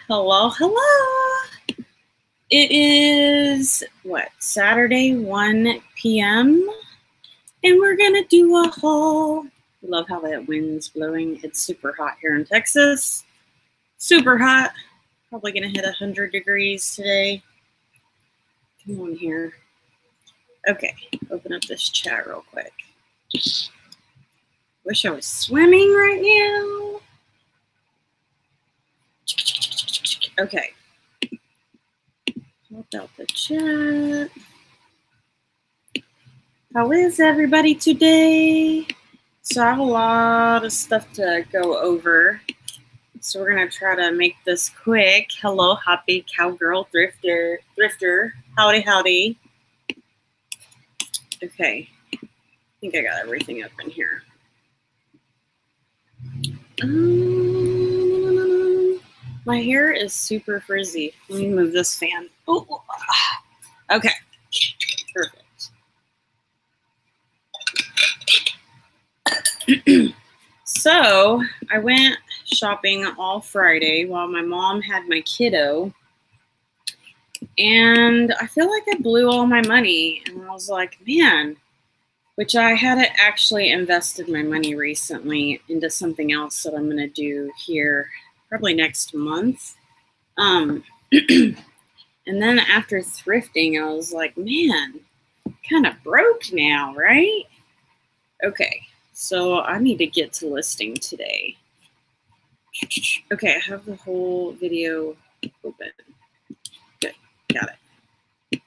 Hello, hello. It is, Saturday, 1 p.m. And we're going to do a haul. I love how that wind's blowing. It's super hot here in Texas. Super hot. Probably going to hit 100 degrees today. Come on here. Okay, open up this chat real quick. Wish I was swimming right now. Okay. Pop out the chat. How is everybody today? So I have a lot of stuff to go over. So we're going to try to make this quick. Hello, happy cowgirl thrifter. Howdy, howdy. Okay. I think I got everything up in here. My hair is super frizzy. Let me move this fan. Oh, okay. Perfect. So I went shopping all Friday while my mom had my kiddo. And I feel like I blew all my money. And I was like, man, which I hadn't actually invested my money recently into something else that I'm going to do here probably next month. And then after thrifting, I was like, man, kind of broke now, right? Okay, so I need to get to listing today. Okay, I have the whole video open. Good, got it.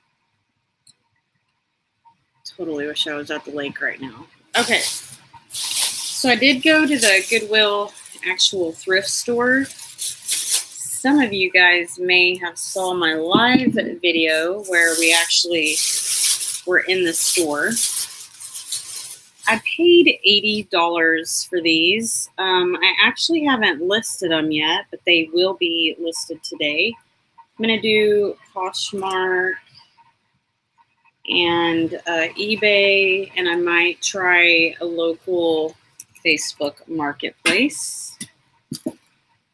Totally wish I was at the lake right now. Okay, so I did go to the Goodwill actual thrift store. Some of you guys may have saw my live video where we actually were in the store. I paid $80 for these. I actually haven't listed them yet, but they will be listed today. I'm going to do Poshmark and eBay, and I might try a local Facebook marketplace.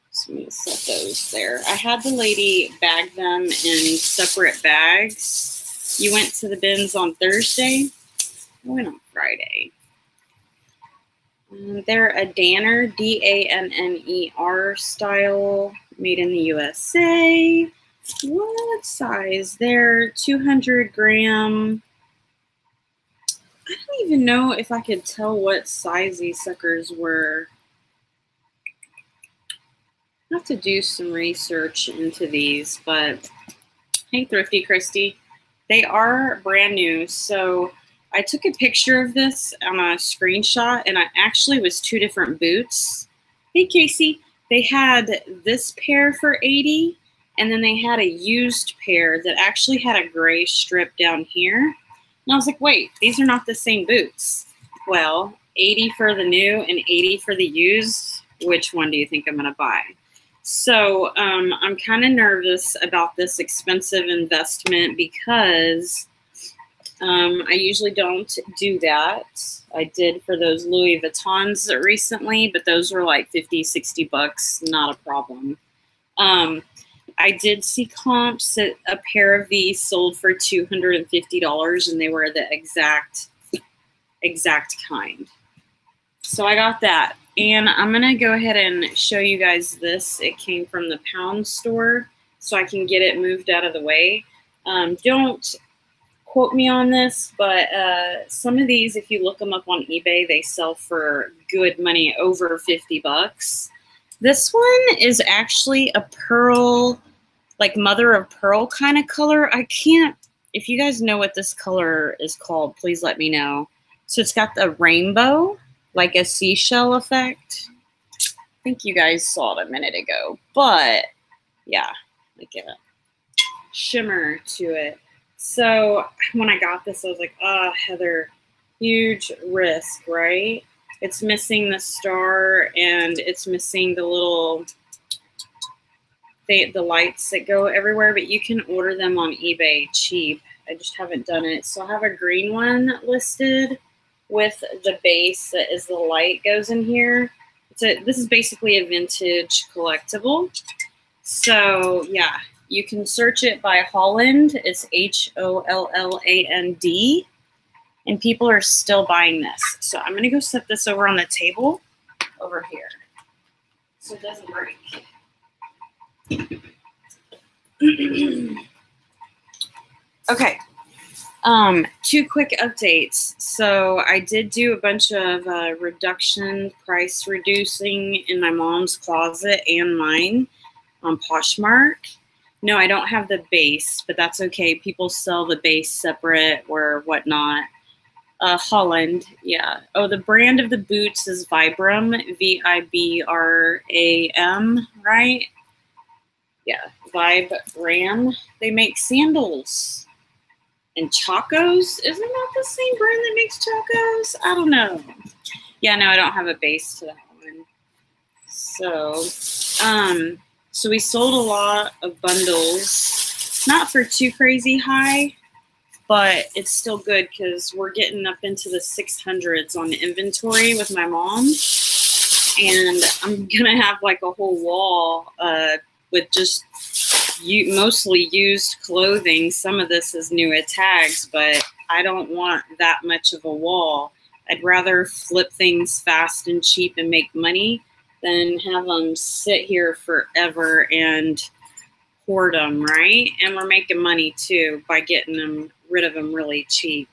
So I'm going to set those there. I had the lady bag them in separate bags. You went to the bins on Thursday? I went on Friday. They're a Danner, D-A-N-N-E-R style, made in the USA. What size? They're 200 gram. I don't even know if I could tell what size these suckers were. I have to do some research into these, but hey, Thrifty Christy, they are brand new. So I took a picture of this on a screenshot, and I actually was two different boots. Hey, Casey, they had this pair for $80, and then they had a used pair that actually had a gray strip down here. And I was like, wait, these are not the same boots. Well, 80 for the new and 80 for the used. Which one do you think I'm going to buy? So I'm kind of nervous about this expensive investment because I usually don't do that. I did for those Louis Vuittons recently, but those were like 50, 60 bucks, not a problem. I did see comps that a pair of these sold for $250, and they were the exact kind. So I got that. And I'm going to go ahead and show you guys this. It came from the pound store, so I can get it moved out of the way. Don't quote me on this, but some of these, if you look them up on eBay, they sell for good money, over 50 bucks. This one is actually a pearl, like mother of pearl kind of color. I can't, if you guys know what this color is called, please let me know. So it's got the rainbow, like a seashell effect. I think you guys saw it a minute ago, but yeah, like a shimmer to it. So when I got this, I was like, oh, Heather, huge risk, right? It's missing the star, and it's missing the little, the lights that go everywhere, but you can order them on eBay cheap. I just haven't done it. So I have a green one listed with the base that is the light goes in here. This is basically a vintage collectible. So yeah, you can search it by Holland. It's Holland. And people are still buying this. So I'm gonna go set this over on the table over here so it doesn't break. Okay, 2 quick updates. So I did do a bunch of price reducing in my mom's closet and mine on Poshmark. No, I don't have the base, but that's okay. People sell the base separate or whatnot. Holland, yeah. Oh, the brand of the boots is Vibram, Vibram, right? Yeah, Vibram. They make sandals. And Chacos, isn't that the same brand that makes Chacos? I don't know. Yeah, no, I don't have a base to that one. So we sold a lot of bundles, not for too crazy high, but it's still good because we're getting up into the 600s on the inventory with my mom. And I'm going to have like a whole wall with just mostly used clothing. Some of this is new at tags, but I don't want that much of a wall. I'd rather flip things fast and cheap and make money than have them sit here forever and hoard them, right? And we're making money too by getting rid of them really cheap.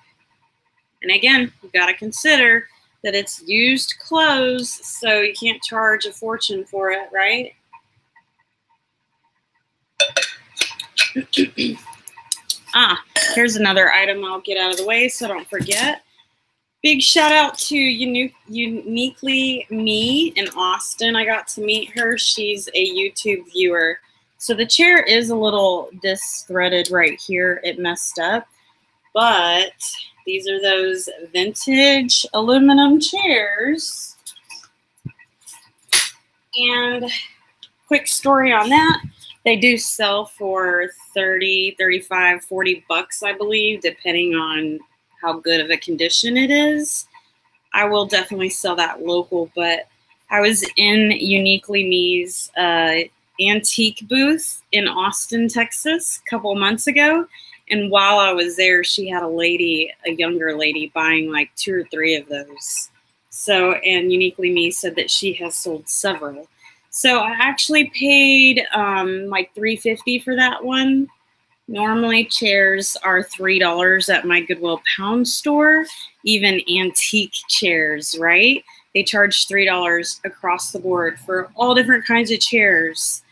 And again, you got to consider that it's used clothes, so you can't charge a fortune for it, right? Here's another item I'll get out of the way so I don't forget. Big shout out to Uniquely Me in Austin. I got to meet her. She's a YouTube viewer. So the chair is a little disthreaded right here. It messed up. But these are those vintage aluminum chairs. And quick story on that. They do sell for 30, 35, 40 bucks, I believe, depending on how good of a condition it is. I will definitely sell that local, but I was in Uniquely Me's antique booth in Austin, Texas, a couple months ago. And while I was there, she had a younger lady buying like 2 or 3 of those. So, and Uniquely Me said that she has sold several. So I actually paid like $3.50 for that one. Normally chairs are $3 at my Goodwill pound store, even antique chairs, right? They charge $3 across the board for all different kinds of chairs.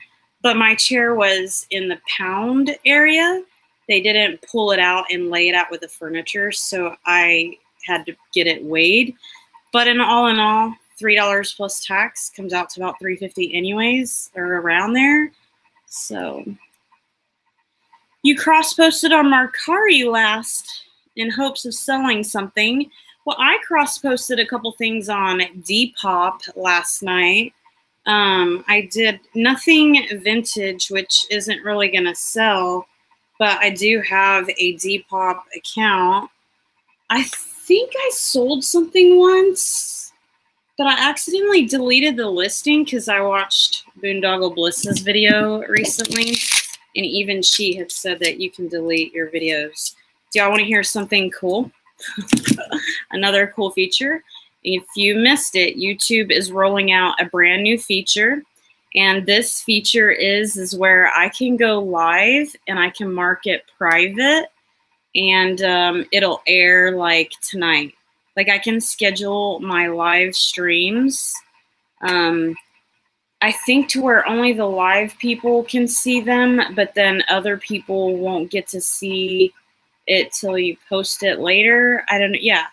But my chair was in the pound area. They didn't pull it out and lay it out with the furniture, so I had to get it weighed. But in all, $3 plus tax comes out to about $3.50 anyways, or around there. So you cross-posted on Mercari last in hopes of selling something. Well, I cross-posted a couple things on Depop last night. I did nothing vintage, which isn't really going to sell, but I do have a Depop account. I think I sold something once, but I accidentally deleted the listing because I watched Boondoggle Bliss's video recently, and even she had said that you can delete your videos. Do y'all want to hear something cool? Another cool feature. If you missed it, YouTube is rolling out a brand new feature, and this feature is where I can go live and I can mark it private, and it'll air like tonight. Like I can schedule my live streams, I think to where only the live people can see them, but then other people won't get to see it till you post it later. I don't know. Yeah,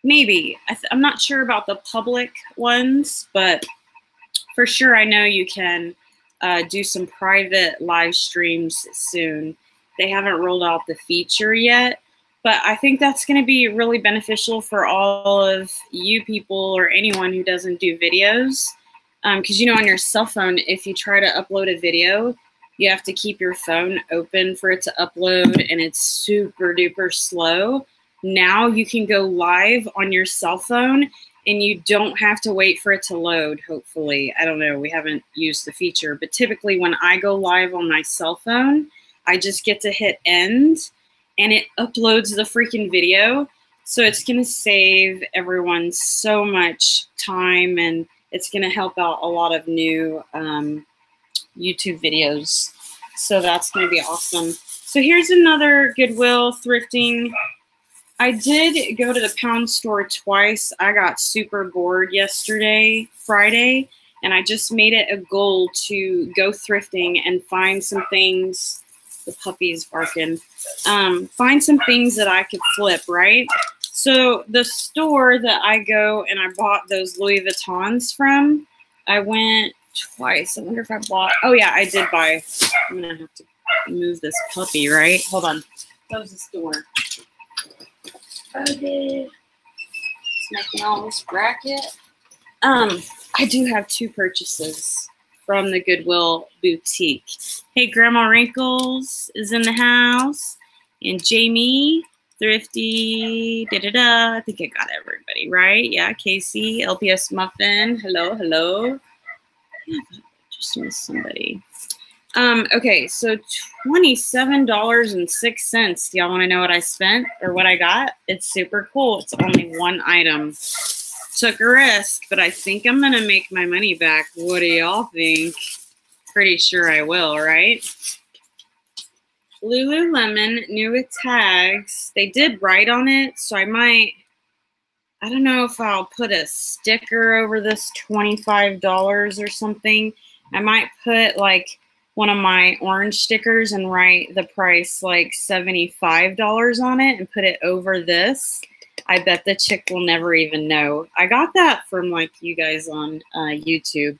maybe. I'm not sure about the public ones, but for sure I know you can do some private live streams soon. They haven't rolled out the feature yet, but I think that's going to be really beneficial for all of you people or anyone who doesn't do videos. Because, you know, on your cell phone, if you try to upload a video, you have to keep your phone open for it to upload, and it's super duper slow. Now you can go live on your cell phone and you don't have to wait for it to load, hopefully. I don't know, we haven't used the feature, but typically when I go live on my cell phone, I just get to hit end and it uploads the freaking video. So it's gonna save everyone so much time, and it's gonna help out a lot of new YouTube videos. So that's gonna be awesome. So here's another Goodwill thrifting. I did go to the pound store twice. I got super bored yesterday, Friday, and I just made it a goal to go thrifting and find some things. The puppy's barking. Find some things that I could flip, right? So the store that I go and I bought those Louis Vuittons from, I went twice. I wonder if I bought, oh yeah, I did buy. I'm gonna have to move this puppy, right? Hold on. Close this door. Okay. It's making all this racket. I do have 2 purchases from the Goodwill boutique. Hey, Grandma Wrinkles is in the house, and Jamie, Thrifty, I think I got everybody right. Yeah, Casey, LPS Muffin. Hello, hello. Yeah, just missed somebody. Okay, so $27.06. Do y'all want to know what I spent or what I got? It's super cool. It's only 1 item. Took a risk, but I think I'm going to make my money back. What do y'all think? Pretty sure I will, right? Lululemon, new with tags. They did write on it, so I don't know if I'll put a sticker over this $25 or something. I might put like one of my orange stickers and write the price like $75 on it and put it over this. I bet the chick will never even know. I got that from like you guys on YouTube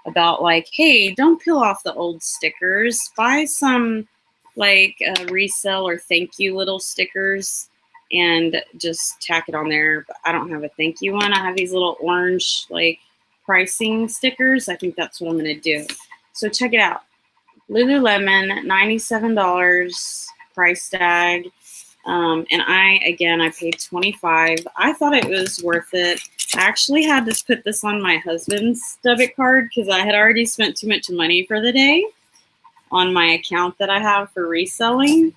about like, hey, don't peel off the old stickers. Buy some like resell or thank you little stickers and just tack it on there. But I don't have a thank you one. I have these little orange like pricing stickers. I think that's what I'm going to do. So check it out. Lululemon, $97 price tag. And I paid $25. I thought it was worth it. I actually had to put this on my husband's debit card because I had already spent too much money for the day on my account that I have for reselling.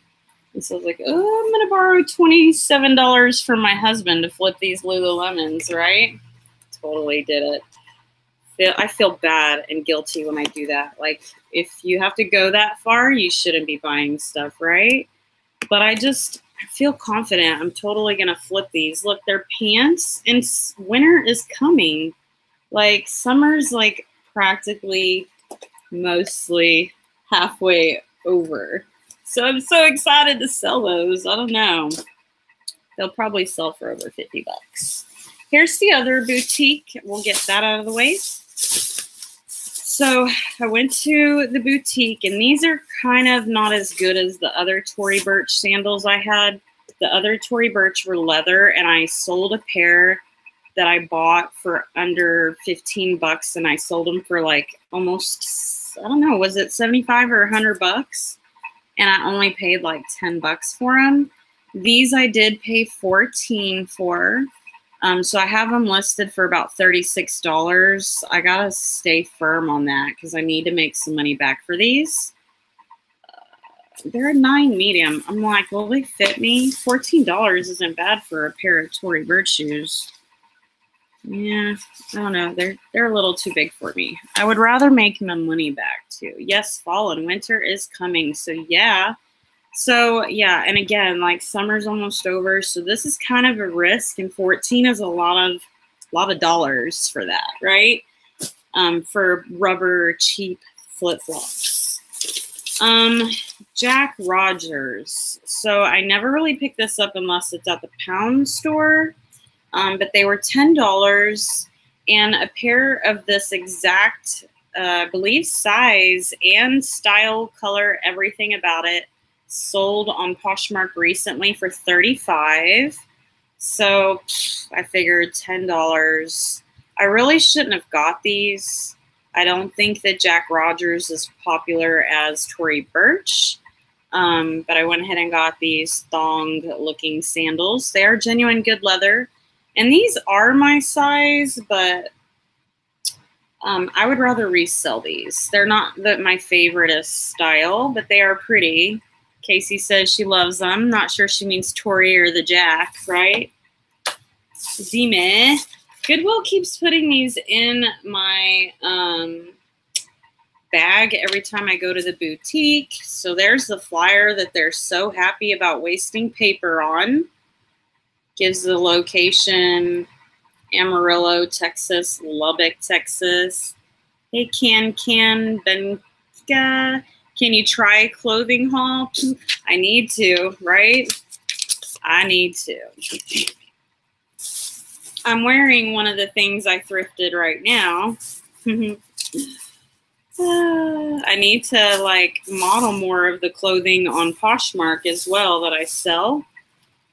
And so I was like, oh, I'm going to borrow $27 from my husband to flip these Lululemons, right? Totally did it. I feel bad and guilty when I do that. Like, if you have to go that far, you shouldn't be buying stuff, right? But I feel confident. I'm totally going to flip these. Look, they're pants, and winter is coming. Like, summer's like practically mostly halfway over. So I'm so excited to sell those. I don't know. They'll probably sell for over 50 bucks. Here's the other boutique. We'll get that out of the way. So I went to the boutique, and these are kind of not as good as the other Tory Burch sandals I had. The other Tory Burch were leather, and I sold a pair that I bought for under 15 bucks, and I sold them for like almost, I don't know, was it 75 or 100 bucks? And I only paid like 10 bucks for them. These I did pay 14 for. So I have them listed for about $36. I gotta stay firm on that because I need to make some money back for these. They're a 9 medium. I'm like, will they fit me? $14 isn't bad for a pair of Tory Burch shoes. Yeah, I don't know. They're a little too big for me. I would rather make my money back too. Yes, fall and winter is coming. So yeah. So yeah, and again, like summer's almost over, so this is kind of a risk, and 14 is a lot of dollars for that, right? For rubber cheap flip-flops. Jack Rogers. So I never really pick this up unless it's at the pound store, but they were $10, and a pair of this exact, I believe, size and style, color, everything about it, sold on Poshmark recently for $35. So I figured $10. I really shouldn't have got these. I don't think that Jack Rogers is popular as Tory Burch. But I went ahead and got these thong looking sandals. They are genuine good leather. And these are my size, but I would rather resell these. They're not my favoriteest style, but they are pretty. Casey says she loves them. Not sure she means Tori or the Jack, right? Zime. Goodwill keeps putting these in my bag every time I go to the boutique. So there's the flyer that they're so happy about wasting paper on. Gives the location, Amarillo, Texas, Lubbock, Texas. Hey, Benga. Can you try clothing haul? I need to, right? I need to. I'm wearing one of the things I thrifted right now. I need to like model more of the clothing on Poshmark as well that I sell.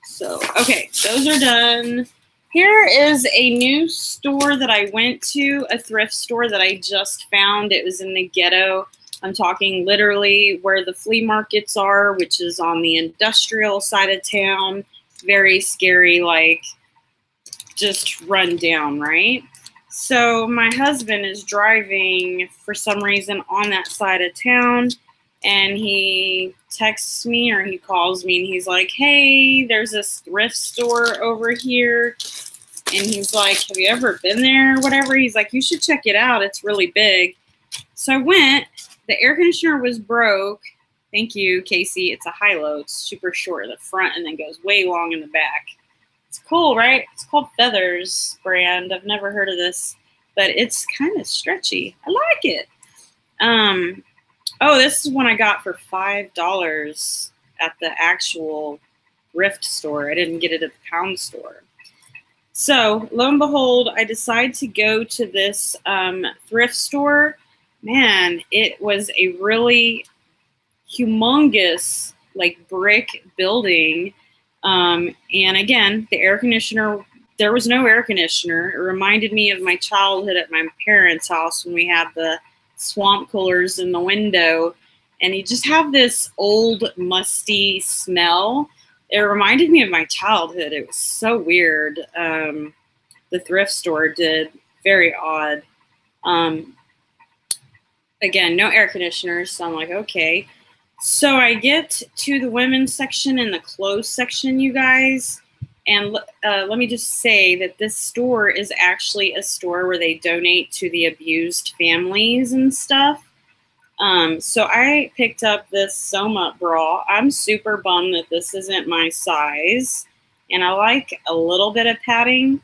So, okay, those are done. Here is a new store that I went to, a thrift store that I just found. It was in the ghetto. I'm talking literally where the flea markets are, which is on the industrial side of town. Very scary, like just run down, right? So my husband is driving for some reason on that side of town, and he texts me or he calls me and he's like, hey, there's this thrift store over here. And he's like, have you ever been there or whatever? He's like, you should check it out. It's really big. So I went. The air conditioner was broke. Thank you, Casey. It's a high-low. It's super short in the front and then goes way long in the back. It's cool, right? It's called Feathers brand. I've never heard of this, but it's kind of stretchy. I like it. Oh, this is one I got for $5 at the actual thrift store. I didn't get it at the pound store. So, lo and behold, I decide to go to this thrift store. Man, it was a really humongous, like, brick building. And again, the air conditioner, there was no air conditioner. It reminded me of my childhood at my parents' house when we had the swamp coolers in the window. And you just have this old, musty smell. It reminded me of my childhood. It was so weird. The thrift store did. Very odd. Again, no air conditioners, so I'm like, okay. So I get to the women's section and the clothes section, you guys. And let me just say that this store is actually a store where they donate to the abused families and stuff. So I picked up this Soma bra. I'm super bummed that this isn't my size. And I like a little bit of padding.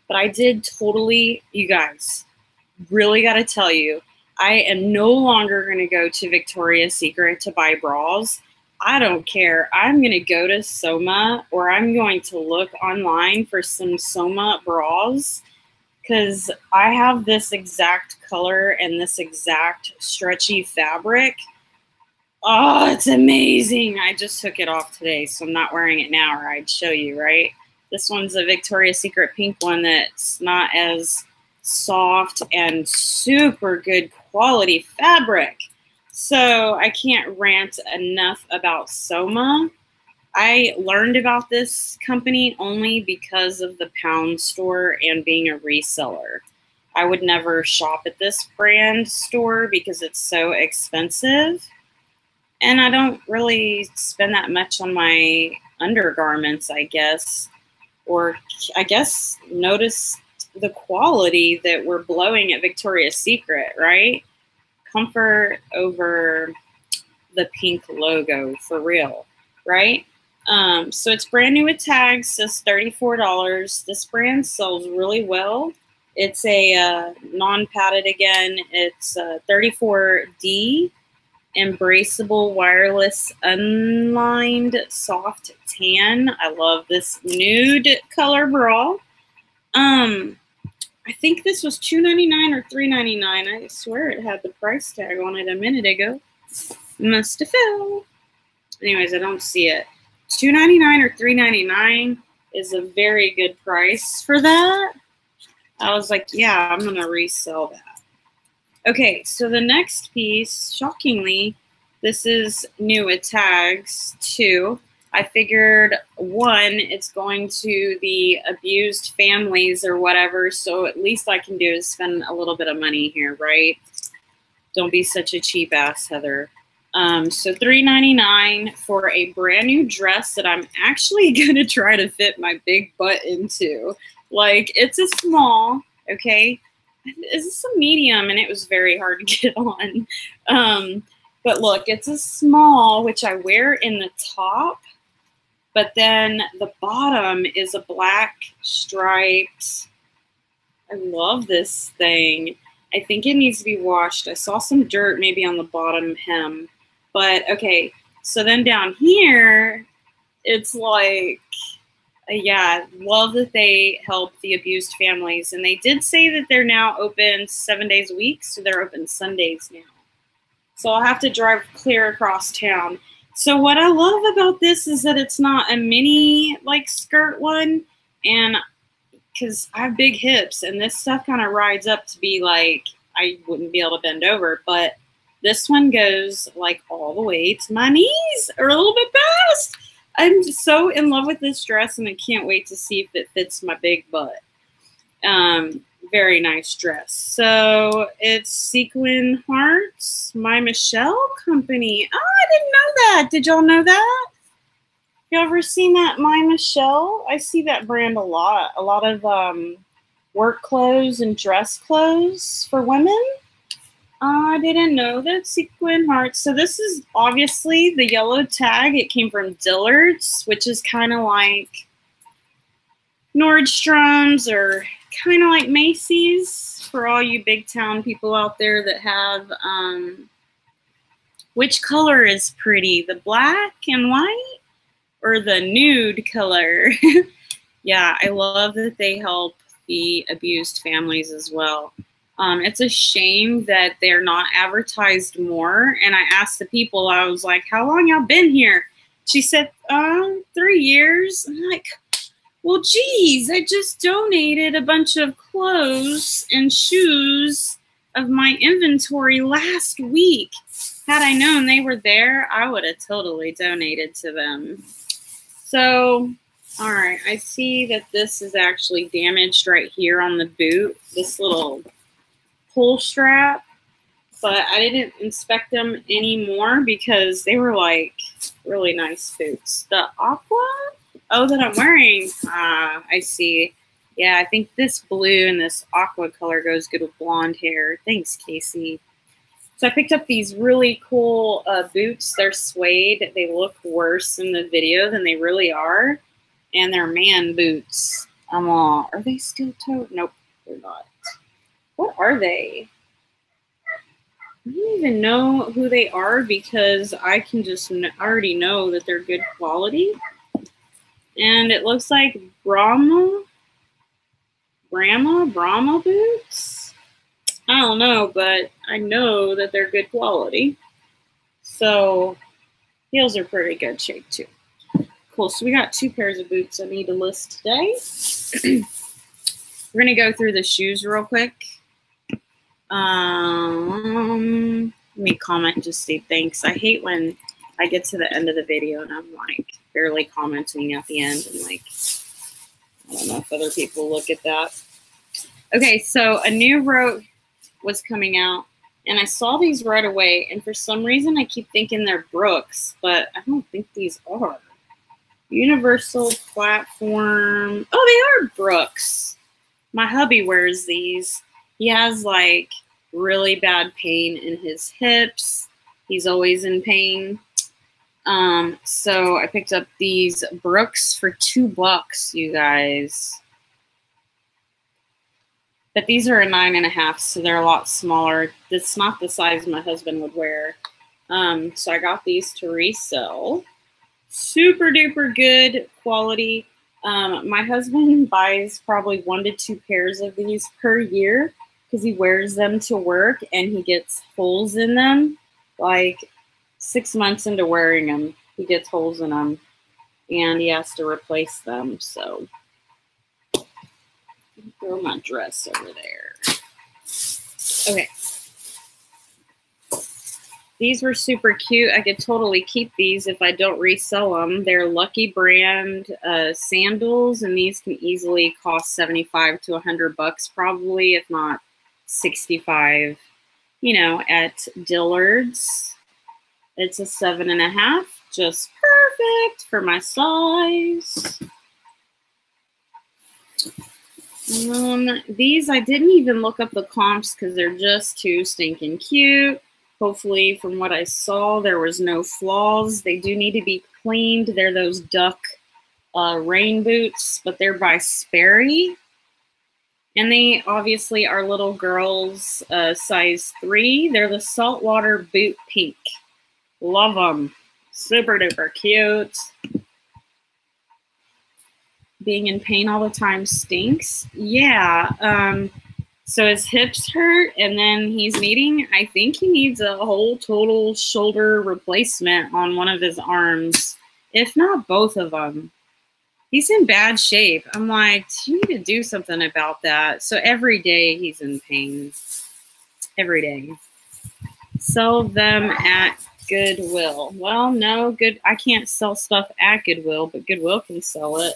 But I did totally, you guys, really got to tell you, I am no longer going to go to Victoria's Secret to buy bras. I don't care. I'm going to go to Soma, or I'm going to look online for some Soma bras, because I have this exact color and this exact stretchy fabric. Oh, it's amazing. I just took it off today, so I'm not wearing it now, or I'd show you, right? This one's a Victoria's Secret pink one that's not as soft and super good quality fabric. So I can't rant enough about Soma. I learned about this company only because of the pound store and being a reseller. I would never shop at this brand store because it's so expensive. And I don't really spend that much on my undergarments, I guess. Or I guess notice the quality that we're blowing at Victoria's Secret, right? Comfort over the pink logo, for real, right? So it's brand new with tags, says $34. This brand sells really well. It's a non-padded again. It's 34D, embraceable wireless unlined soft tan. I love this nude color bra. I think this was $2.99 or $3.99. I swear it had the price tag on it a minute ago. Must have fell. Anyways, I don't see it. $2.99 or $3.99 is a very good price for that. I was like, yeah, I'm gonna resell that. Okay, so the next piece, shockingly, this is new with tags too. I figured, one, it's going to the abused families or whatever, so at least I can do is spend a little bit of money here, right? Don't be such a cheap ass, Heather. So $3.99 for a brand new dress that I'm actually gonna try to fit my big butt into. Like, it's a small, okay? Is this a medium? And it was very hard to get on. But look, it's a small, which I wear in the top, but then the bottom is a black striped. I love this thing. I think it needs to be washed. I saw some dirt maybe on the bottom hem. But okay, so then down here, it's like, yeah, love that they help the abused families. And they did say that they're now open 7 days a week, so they're open Sundays now. So I'll have to drive clear across town. So what I love about this is that it's not a mini like skirt one, and because I have big hips and this stuff kind of rides up to be like, I wouldn't be able to bend over, but this one goes like all the way to my knees or a little bit past. I'm so in love with this dress and I can't wait to see if it fits my big butt. Very nice dress. So it's Sequin Hearts, My Michelle company. Oh, I didn't know that. Did y'all know that? You ever seen that My Michelle? I see that brand a lot. A lot of work clothes and dress clothes for women. I didn't know that. Sequin Hearts. So this is obviously the yellow tag. It came from Dillard's, which is kind of like Nordstrom's or kind of like Macy's for all you big town people out there that have, which color is pretty? The black and white or the nude color? Yeah, I love that they help the abused families as well. It's a shame that they're not advertised more. And I asked the people, I was like, how long y'all been here? She said, 3 years. I'm like, well, geez, I just donated a bunch of clothes and shoes of my inventory last week. Had I known they were there, I would have totally donated to them. So, all right, I see that this is actually damaged right here on the boot, this little pull strap, but I didn't inspect them anymore because they were like really nice boots. The aqua, that I'm wearing, I see. Yeah, I think this blue and this aqua color goes good with blonde hair. Thanks, Casey. So I picked up these really cool boots. They're suede. They look worse in the video than they really are. And they're man boots. Are they steel toed? Nope, they're not. What are they? I don't even know who they are because I can just already know that they're good quality. And it looks like Brahma boots. I don't know, but I know that they're good quality. So heels are pretty good shape too. Cool, so we got 2 pairs of boots I need to list today. We're gonna go through the shoes real quick. Let me comment and just say thanks. I hate when I get to the end of the video and I'm like barely commenting at the end and like, I don't know if other people look at that. Okay, so a new row was coming out and I saw these right away and for some reason I keep thinking they're Brooks, but I don't think these are. Universal platform. Oh, they are Brooks. My hubby wears these. He has like really bad pain in his hips. He's always in pain. So I picked up these Brooks for $2, you guys. But these are a 9.5, so they're a lot smaller. It's not the size my husband would wear. So I got these to resell. Super duper good quality. My husband buys probably 1 to 2 pairs of these per year because he wears them to work and he gets holes in them. Like 6 months into wearing them, he gets holes in them and he has to replace them. So throw my dress over there. Okay. These were super cute. I could totally keep these if I don't resell them. They're Lucky brand sandals, and these can easily cost 75 to 100 bucks probably, if not 65, you know, at Dillard's. It's a 7.5, just perfect for my size. These, I didn't even look up the comps because they're just too stinking cute. Hopefully, from what I saw, there was no flaws. They do need to be cleaned. They're those duck rain boots, but they're by Sperry. And they obviously are little girls, size 3. They're the saltwater boot pink. Love them. Super duper cute. Being in pain all the time stinks. Yeah. So his hips hurt, and then he's needing, I think he needs a whole total shoulder replacement on one of his arms, if not both of them. He's in bad shape. I'm like, you need to do something about that. So every day he's in pain. Every day. Sell them at Goodwill. Well, no, I can't sell stuff at Goodwill, but Goodwill can sell it.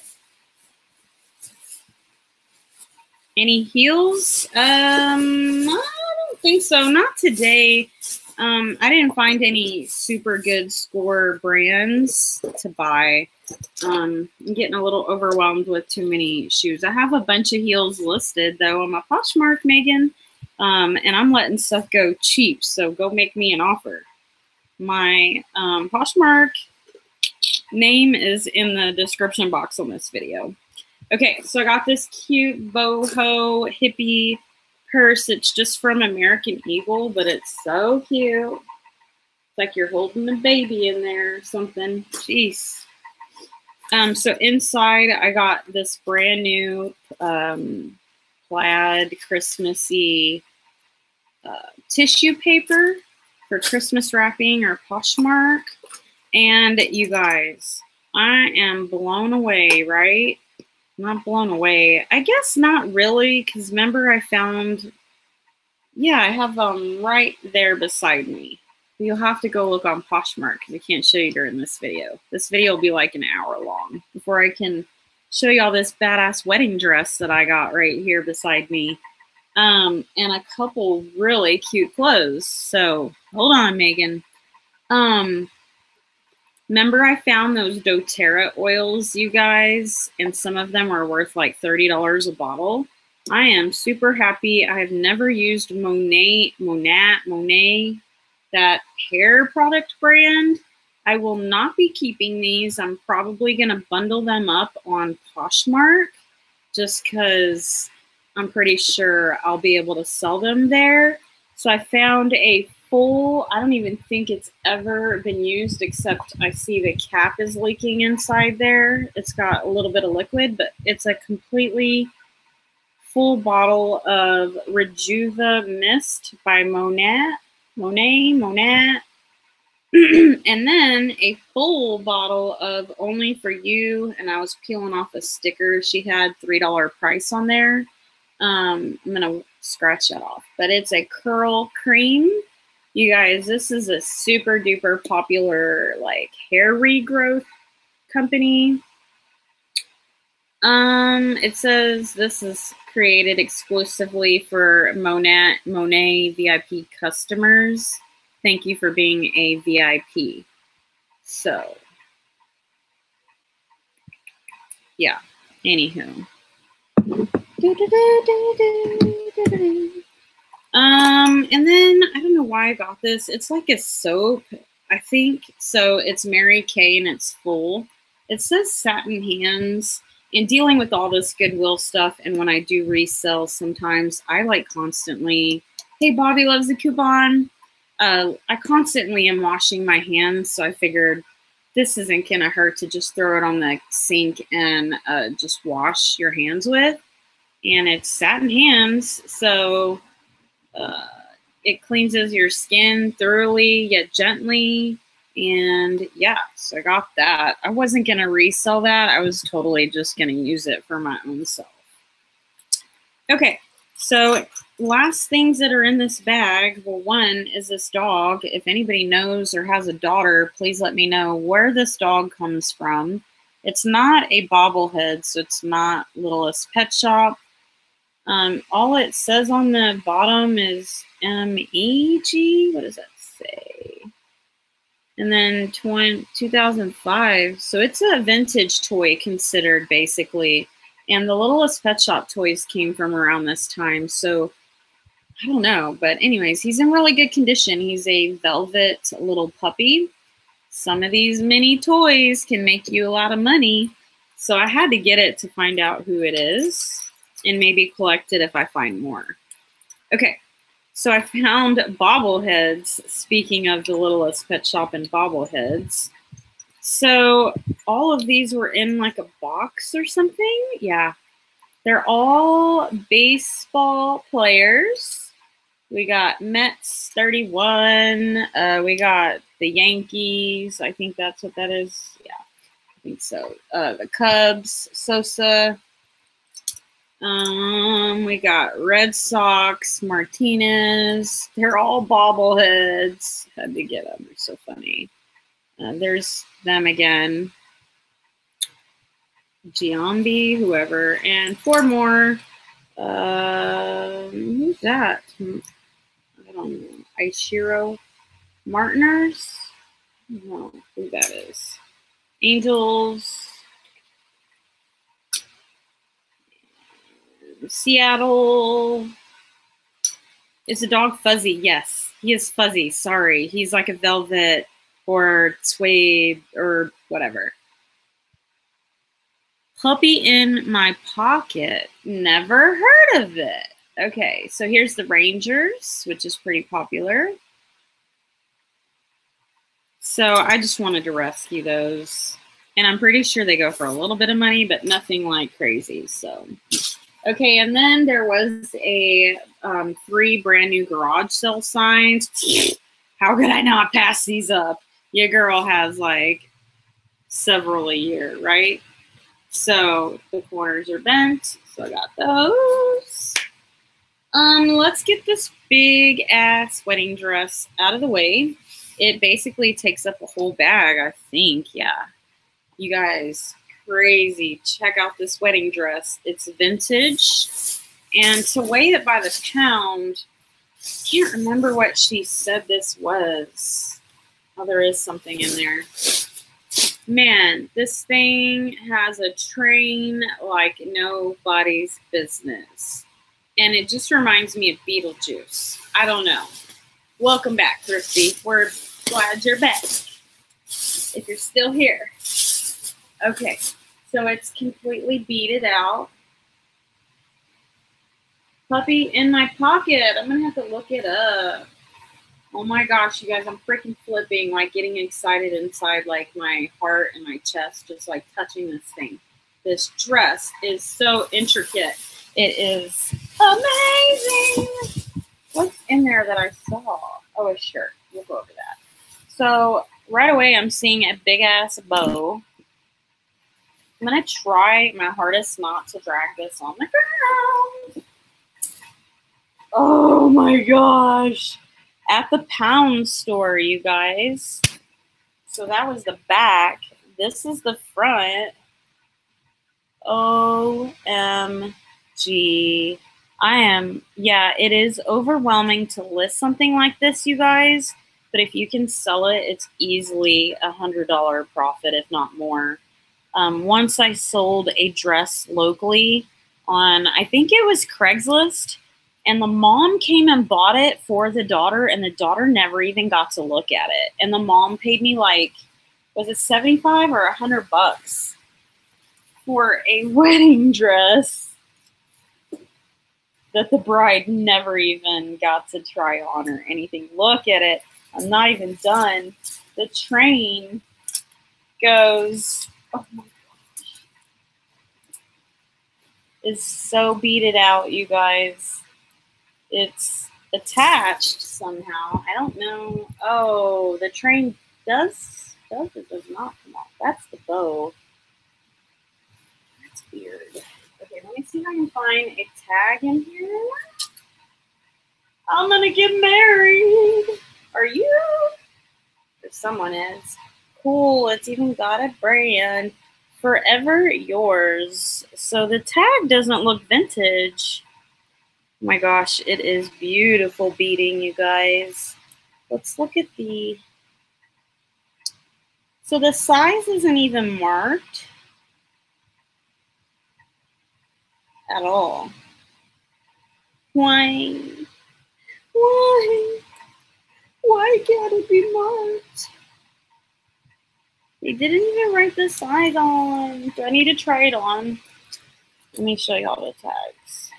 Any heels? I don't think so. Not today. I didn't find any super good score brands to buy. I'm getting a little overwhelmed with too many shoes. I have a bunch of heels listed, though, on my Poshmark, Megan, and I'm letting stuff go cheap, so go make me an offer. My Poshmark name is in the description box on this video. Okay, so I got this cute boho hippie purse. It's just from American Eagle, but it's so cute. It's like you're holding a baby in there or something. Jeez. So inside, I got this brand new plaid Christmassy tissue paper for Christmas wrapping or Poshmark. And you guys, I am blown away, right? Not blown away. I guess not really, because remember I found, yeah, I have them right there beside me. You'll have to go look on Poshmark because I can't show you during this video. This video will be like an hour long before I can show you all this badass wedding dress that I got right here beside me. And a couple really cute clothes. So hold on, Megan. Remember I found those doTERRA oils, you guys, and some of them are worth like $30 a bottle. I am super happy. I've never used Monet, that hair product brand. I will not be keeping these. I'm probably going to bundle them up on Poshmark just because I'm pretty sure I'll be able to sell them there. So I found a full, I don't even think it's ever been used, except I see the cap is leaking inside there. It's got a little bit of liquid, but it's a completely full bottle of Rejuva Mist by Monet. And then a full bottle of Only For You, and I was peeling off a sticker. She had $3 price on there. I'm going to scratch that off. But it's a curl cream. You guys, this is a super duper popular like hair regrowth company. It says this is created exclusively for Monet VIP customers. Thank you for being a VIP. So, yeah. Anywho. And then I don't know why I got this. It's like a soap, I think. So it's Mary Kay and it's full. It says satin hands. And dealing with all this Goodwill stuff, and when I do resell, sometimes I like constantly, hey, Bobby loves a coupon. I constantly am washing my hands, so I figured this isn't going to hurt to just throw it on the sink and just wash your hands with. And it's satin hands, so it cleanses your skin thoroughly yet gently. And yeah, so I got that. I wasn't going to resell that. I was totally just going to use it for my own self. Okay, so last things that are in this bag, well, one is this dog. If anybody knows or has a daughter, please let me know where this dog comes from. It's not a bobblehead, so it's not Littlest Pet Shop. All it says on the bottom is MEG. What does that say? And then 2005. So it's a vintage toy considered, basically. And the Littlest Pet Shop toys came from around this time. So I don't know. But anyways, he's in really good condition. He's a velvet little puppy. Some of these mini toys can make you a lot of money. So I had to get it to find out who it is and maybe collect it if I find more. Okay, so I found bobbleheads, speaking of the Littlest Pet Shop and bobbleheads. So all of these were in like a box or something. Yeah, they're all baseball players. We got Mets 31. We got the Yankees. I think that's what that is. Yeah, I think so. The Cubs, Sosa. We got Red Sox, Martinez. They're all bobbleheads. Had to get them. They're so funny. There's them again. Giambi, whoever. And 4 more. Who's that? I don't know. Ishiro Martiners? I don't know who that is. Angels. Seattle. Is the dog fuzzy? Yes, he is fuzzy. Sorry. He's like a velvet or suede or whatever. Puppy in my pocket. Never heard of it. Okay, so here's the Rangers, which is pretty popular. So I just wanted to rescue those. And I'm pretty sure they go for a little bit of money, but nothing like crazy. So, okay, and then there was a 3 brand new garage sale signs. How could I not pass these up? Your girl has like several a year, right? So the corners are bent. So I got those. Let's get this big ass wedding dress out of the way. It basically takes up a whole bag, I think. Yeah. You guys, crazy. Check out this wedding dress. It's vintage. And to weigh it by the pound, I can't remember what she said this was. Oh, there is something in there. Man, this thing has a train like nobody's business. And it just reminds me of Beetlejuice. I don't know. Welcome back, Thrifty. We're glad you're back. If you're still here. Okay, so it's completely beaded out. Puppy in my pocket. I'm going to have to look it up. Oh my gosh, you guys, I'm freaking flipping, like getting excited inside like my heart and my chest, just like touching this thing. This dress is so intricate. It is amazing. What's in there that I saw? Oh, a shirt. We'll go over that. So right away, I'm seeing a big ass bow. I'm going to try my hardest not to drag this on the ground. Oh my gosh. At the pound store, you guys. So that was the back. This is the front. OMG. Yeah, it is overwhelming to list something like this, you guys. But if you can sell it, it's easily $100 profit, if not more. Once I sold a dress locally on, I think it was Craigslist, and the mom came and bought it for the daughter, and the daughter never even got to look at it. And the mom paid me like, was it 75 or $100 for a wedding dress that the bride never even got to try on or anything. Look at it. I'm not even done. The train goes, oh my gosh. It's so beaded out, you guys. It's attached somehow. I don't know. Oh, the train does or does not come off. That's the bow. That's weird. Okay, let me see if I can find a tag in here. I'm gonna get married. Are you? If someone is. Cool, it's even got a brand. Forever yours. So the tag doesn't look vintage. Oh my gosh, it is beautiful beading, you guys. Let's look at the... So the size isn't even marked at all. Why? Why? Why can't it be marked? They didn't even write the size on. Do I need to try it on? Let me show you all the tags.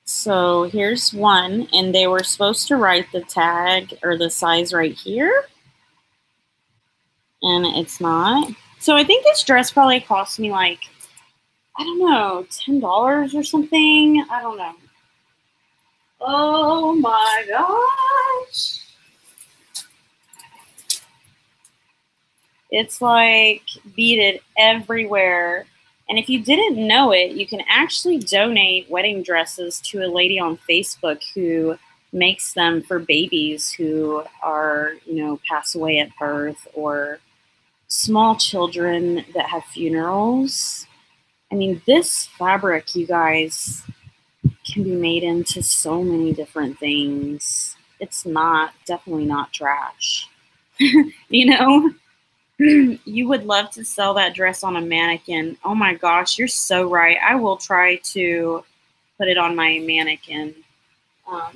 So here's one, and they were supposed to write the tag or the size right here, and it's not. So I think this dress probably cost me like, I don't know, $10 or something. I don't know. Oh my gosh. It's like beaded everywhere. And if you didn't know it, you can actually donate wedding dresses to a lady on Facebook who makes them for babies who are, you know, pass away at birth, or small children that have funerals. I mean, this fabric, you guys, can be made into so many different things. It's not, definitely not trash. You know? You would love to sell that dress on a mannequin. Oh my gosh, you're so right. I will try to put it on my mannequin. I'll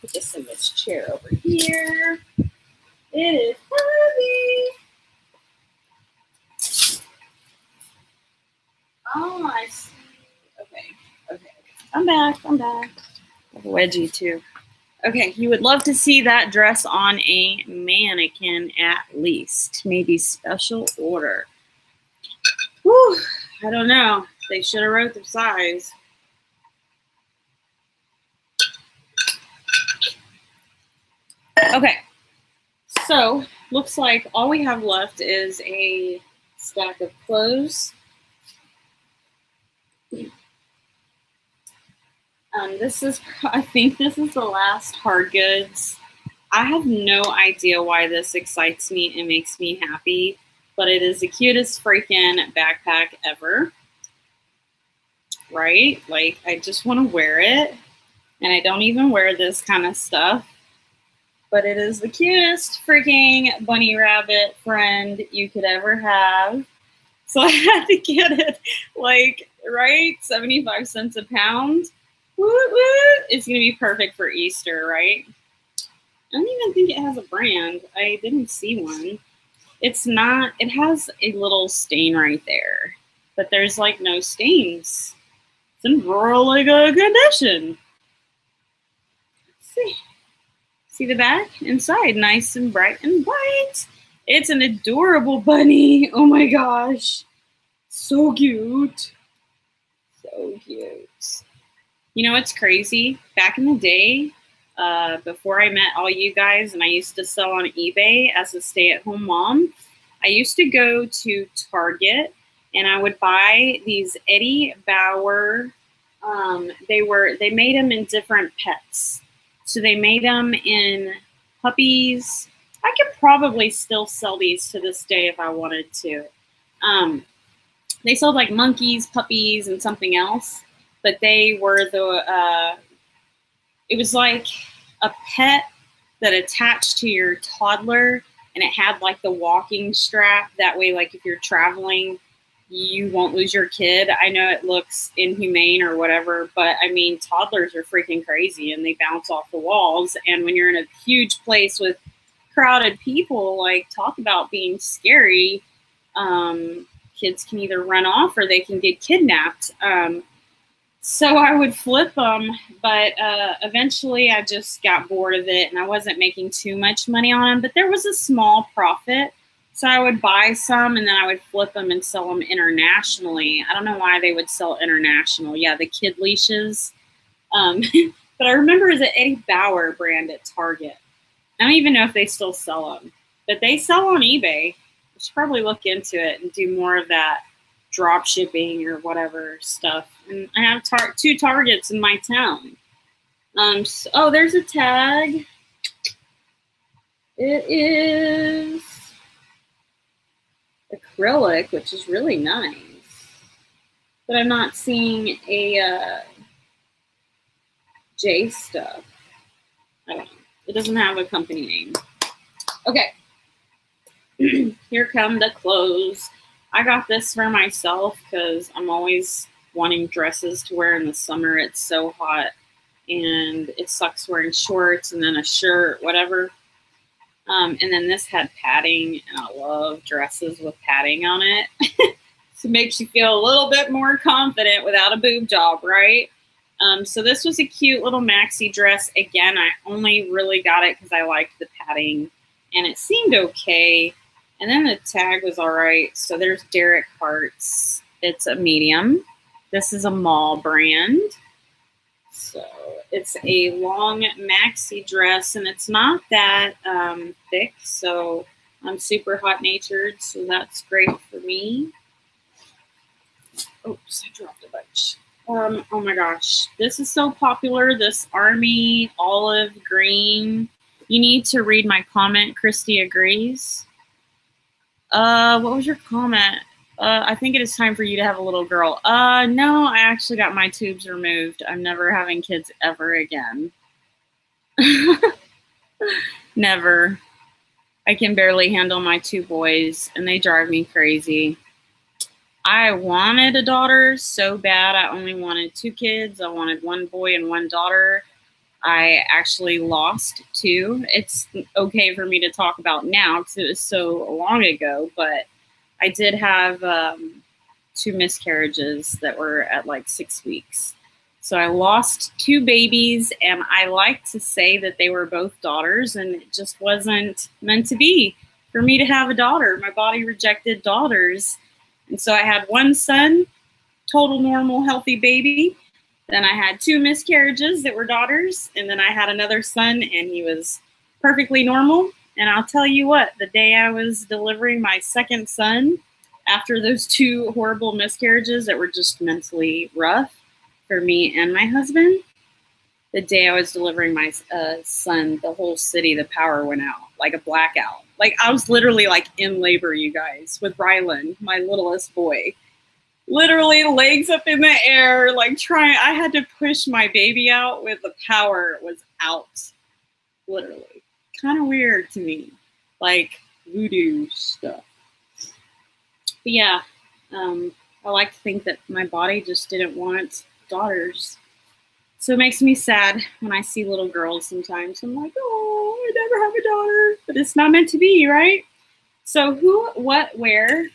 put this in this chair over here. It is heavy. Oh, I see. Okay. I'm back. I have a wedgie too. Okay, you would love to see that dress on a mannequin at least. Maybe special order. Whew, I don't know. They should have wrote the size. Okay, so looks like all we have left is a stack of clothes. I think this is the last hard goods. I have no idea why this excites me and makes me happy, but it is the cutest freaking backpack ever, right? Like, I just want to wear it, and I don't even wear this kind of stuff, but it is the cutest freaking bunny rabbit friend you could ever have. So I had to get it, like, right? 75 cents a pound. Woo woo! It's going to be perfect for Easter, right? I don't even think it has a brand. I didn't see one. It's not, it has a little stain right there, but there's like no stains. It's in really good condition. Let's see. See the back? Inside, nice and bright and white. It's an adorable bunny. Oh my gosh. So cute. So cute. You know what's crazy? Back in the day, before I met all you guys and I used to sell on eBay as a stay-at-home mom, I used to go to Target and I would buy these Eddie Bauer. They made them in different pets. So they made them in puppies. I could probably still sell these to this day if I wanted to. They sold like monkeys, puppies, and something else. But they were it was like a pet that attached to your toddler, and it had like the walking strap. That way, like if you're traveling, you won't lose your kid. I know it looks inhumane or whatever, but I mean, toddlers are freaking crazy and they bounce off the walls. And when you're in a huge place with crowded people, like, talk about being scary. Kids can either run off or they can get kidnapped. So I would flip them, but eventually I just got bored of it and I wasn't making too much money on them, but there was a small profit. So I would buy some and then I would flip them and sell them internationally. I don't know why they would sell international. Yeah, the kid leashes. But I remember it was an Eddie Bauer brand at Target. I don't even know if they still sell them, but they sell on eBay. I should probably look into it and do more of that drop shipping or whatever stuff. And I have 2 Targets in my town. Oh, there's a tag. It is acrylic, which is really nice. But I'm not seeing a J stuff. I don't know. It doesn't have a company name. Okay. Here come the clothes. I got this for myself because I'm always wanting dresses to wear in the summer. It's so hot and it sucks wearing shorts and then a shirt, whatever. And then this had padding, and I love dresses with padding on it. So it makes you feel a little bit more confident without a boob job, right? So this was a cute little maxi dress. Again, I only really got it because I liked the padding and it seemed okay. And then the tag was all right. So there's Derek Hart's. It's a medium. This is a mall brand. So it's a long maxi dress and it's not that thick. So I'm super hot natured. So that's great for me. Oops, I dropped a bunch. Oh my gosh, this is so popular, this army olive green. You need to read my comment. Christy agrees. What was your comment? I think it is time for you to have a little girl. No, I actually got my tubes removed. I'm never having kids ever again. Never. I can barely handle my 2 boys and they drive me crazy. I wanted a daughter so bad. I only wanted 2 kids. I wanted 1 boy and 1 daughter. I actually lost 2. It's okay for me to talk about now because it was so long ago, but I did have 2 miscarriages that were at like 6 weeks. So I lost 2 babies, and I like to say that they were both daughters, and it just wasn't meant to be for me to have a daughter. My body rejected daughters. And so I had 1 son, total normal, healthy baby. Then I had 2 miscarriages that were daughters. And then I had another son, and he was perfectly normal. And I'll tell you what, the day I was delivering my 2nd son, after those 2 horrible miscarriages that were just mentally rough for me and my husband, the day I was delivering my son, the whole city, the power went out, like a blackout. Like I was literally like in labor, you guys, with Rylan, my littlest boy. Literally legs up in the air, like trying. I had to push my baby out with the power was out. Literally. Kind of weird to me. Like voodoo stuff. But yeah, I like to think that my body just didn't want daughters. So it makes me sad when I see little girls sometimes. I'm like, oh, I never have a daughter. But it's not meant to be, right? So who, what, where?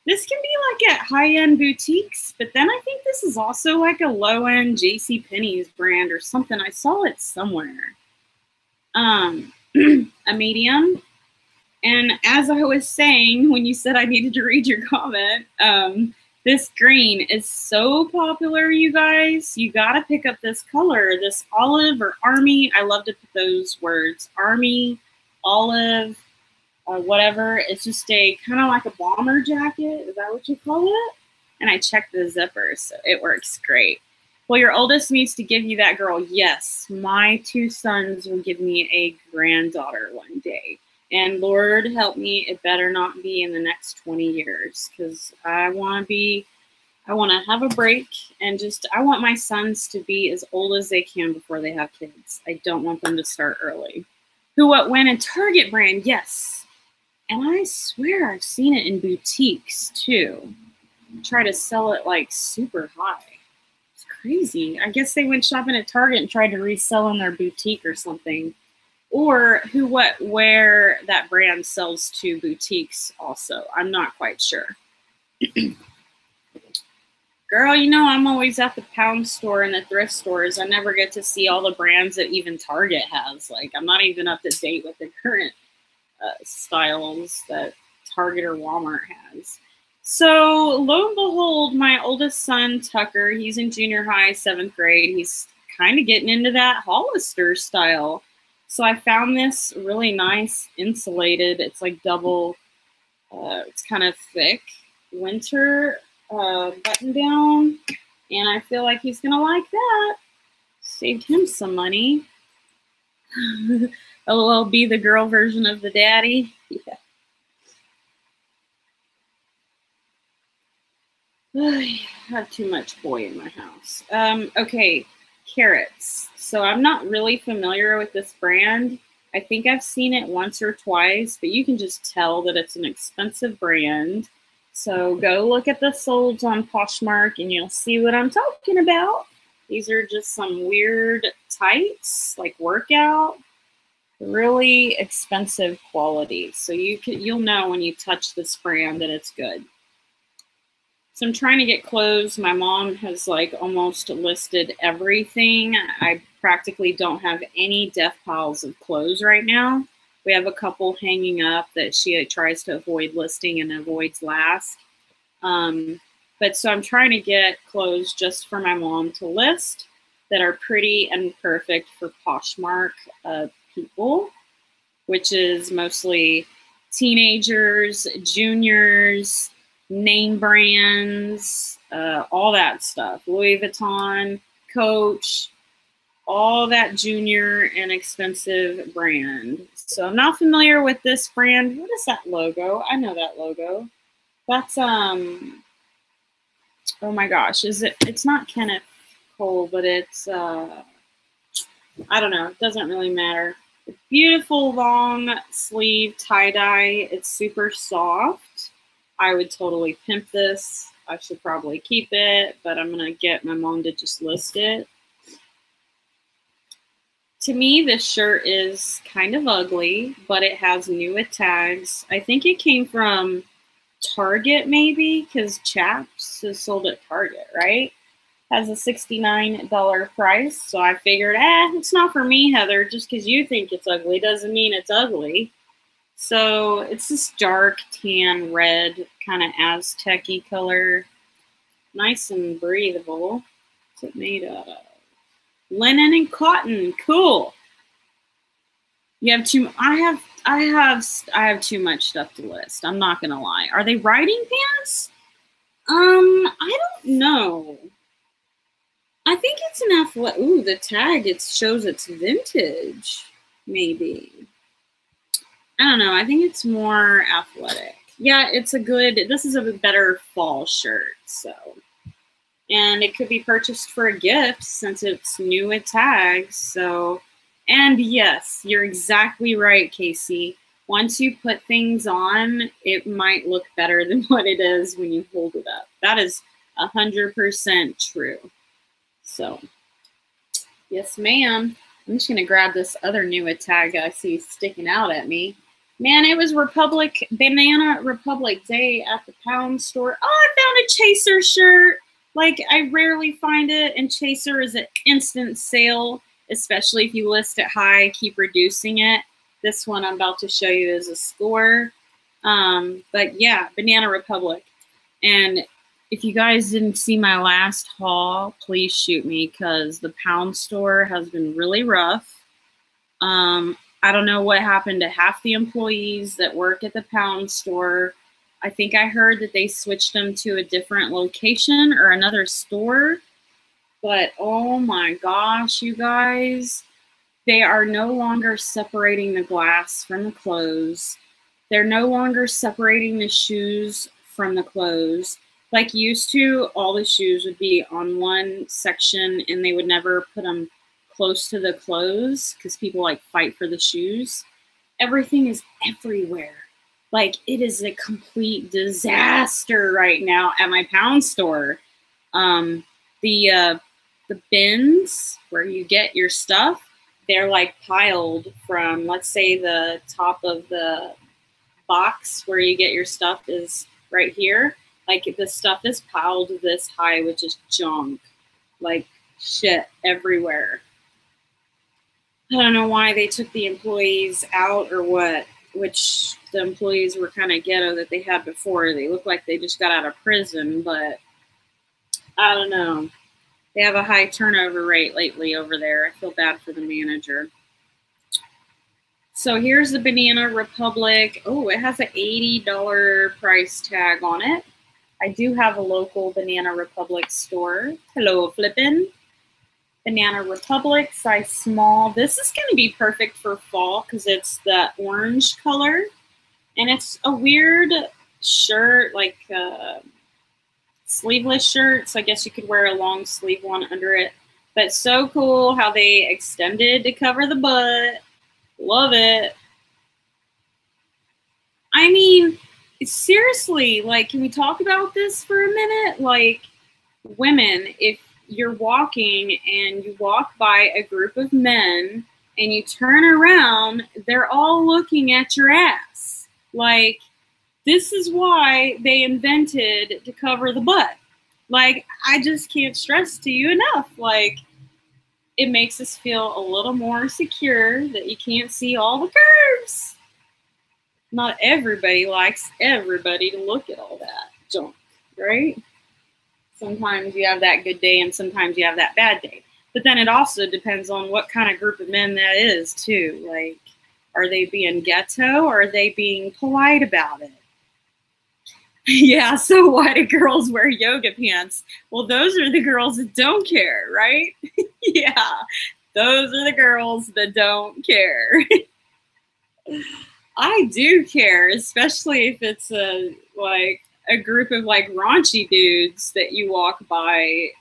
This can be like at high-end boutiques, but then I think this is also like a low-end JCPenney's brand or something. I saw it somewhere. A medium. And as I was saying, when you said I needed to read your comment, this green is so popular, you guys. You got to pick up this color, this olive or army. I love to put those words, army, olive, whatever. It's just a kind of like a bomber jacket. Is that what you call it? And I checked the zipper, so it works great. Well, your oldest needs to give you that girl. Yes, my 2 sons will give me a granddaughter one day. And Lord help me, it better not be in the next 20 years because I want to have a break and I want my sons to be as old as they can before they have kids. I don't want them to start early. Who, what, when, and Target brand, yes. And I swear I've seen it in boutiques too. Try to sell it like super high. It's crazy. I guess they went shopping at Target and tried to resell in their boutique or something. Or who, what, where that brand sells to boutiques also. I'm not quite sure. Girl, you know I'm always at the pound store and the thrift stores. I never get to see all the brands that even Target has. Like, I'm not even up to date with the current styles that Target or Walmart has. So, lo and behold, my oldest son, Tucker, he's in junior high, 7th grade. He's kind of getting into that Hollister style. So I found this really nice insulated, it's like double It's kind of thick winter button down, and I feel like he's gonna like that. Saved him some money. LOL, be the girl version of the daddy. Yeah. I have too much boy in my house. Okay, carrots. So I'm not really familiar with this brand. I think I've seen it once or twice, but you can just tell that it's an expensive brand. So go look at the solds on Poshmark and you'll see what I'm talking about. These are just some weird tights, like workout, really expensive quality. So you'll know when you touch this brand that it's good. So I'm trying to get clothes. My mom has like almost listed everything. I practically don't have any death piles of clothes right now. We have a couple hanging up that she tries to avoid listing and avoids last. But so I'm trying to get clothes just for my mom to list that are pretty and perfect for Poshmark people, which is mostly teenagers, juniors, name brands, all that stuff. Louis Vuitton, Coach, all that junior and expensive brand. So I'm not familiar with this brand. What is that logo? I know that logo. That's, oh my gosh, it's not Kenneth Cole, but it's, I don't know. It doesn't really matter. Beautiful long sleeve tie-dye. It's super soft. I would totally pimp this. I should probably keep it, but I'm going to get my mom to just list it. To me, this shirt is kind of ugly, but it has Nuit tags. I think it came from Target maybe, because Chaps is sold at Target, right? Has a $69 price, so I figured, it's not for me, Heather. Just because you think it's ugly doesn't mean it's ugly. So it's this dark tan red kind of Aztec-y color. Nice and breathable. What's it made out of? Linen and cotton. Cool. You have too. I have too much stuff to list. I'm not gonna lie. Are they riding pants? I don't know. I think it's an athletic. Ooh, the tag. It shows it's vintage. Maybe. I don't know. I think it's more athletic. Yeah, it's a good, this is a better fall shirt, so. And it could be purchased for a gift since it's new with tags, so. And yes, you're exactly right, Casey. Once you put things on, it might look better than what it is when you hold it up. That is 100% true. So, yes, ma'am. I'm just going to grab this other new tag I see sticking out at me. Man, it was Banana Republic Day at the pound store. Oh, I found a Chaser shirt. Like, I rarely find it, and Chaser is an instant sale, especially if you list it high, keep reducing it. This one I'm about to show you is a score. But yeah, Banana Republic. And if you guys didn't see my last haul, please shoot me because the pound store has been really rough. I don't know what happened to half the employees that work at the pound store. I think I heard that they switched them to a different location or another store. But oh my gosh, you guys, they are no longer separating the glass from the clothes. They're no longer separating the shoes from the clothes. Like used to, all the shoes would be on one section and they would never put them close to the clothes because people like fight for the shoes. Everything is everywhere. Like it is a complete disaster right now at my pound store. The bins where you get your stuff, they're like piled from, let's say the top of the box where you get your stuff is right here. Like the stuff is piled this high with just junk, like shit everywhere. I don't know why they took the employees out or what, which the employees were kind of ghetto that they had before. They look like they just got out of prison, but I don't know. They have a high turnover rate lately over there. I feel bad for the manager. So here's the Banana Republic. Oh, it has an $80 price tag on it. I do have a local Banana Republic store. Hello, Flippin'. Banana Republic, size small. This is going to be perfect for fall because it's the orange color. And it's a weird shirt, like sleeveless shirt. So I guess you could wear a long sleeve one under it. But so cool how they extended to cover the butt. Love it. I mean, seriously, like, can we talk about this for a minute? Like, women, if you're walking and you walk by a group of men and you turn around, they're all looking at your ass. Like, this is why they invented to cover the butt. Like, I just can't stress to you enough. Like, it makes us feel a little more secure that you can't see all the curves. Not everybody likes everybody to look at all that junk, right? Sometimes you have that good day and sometimes you have that bad day. But then it also depends on what kind of group of men that is too. Like, are they being ghetto or are they being polite about it? Yeah, so why do girls wear yoga pants? Well, those are the girls that don't care, right? Yeah, those are the girls that don't care. I do care, especially if it's a group of like raunchy dudes that you walk by.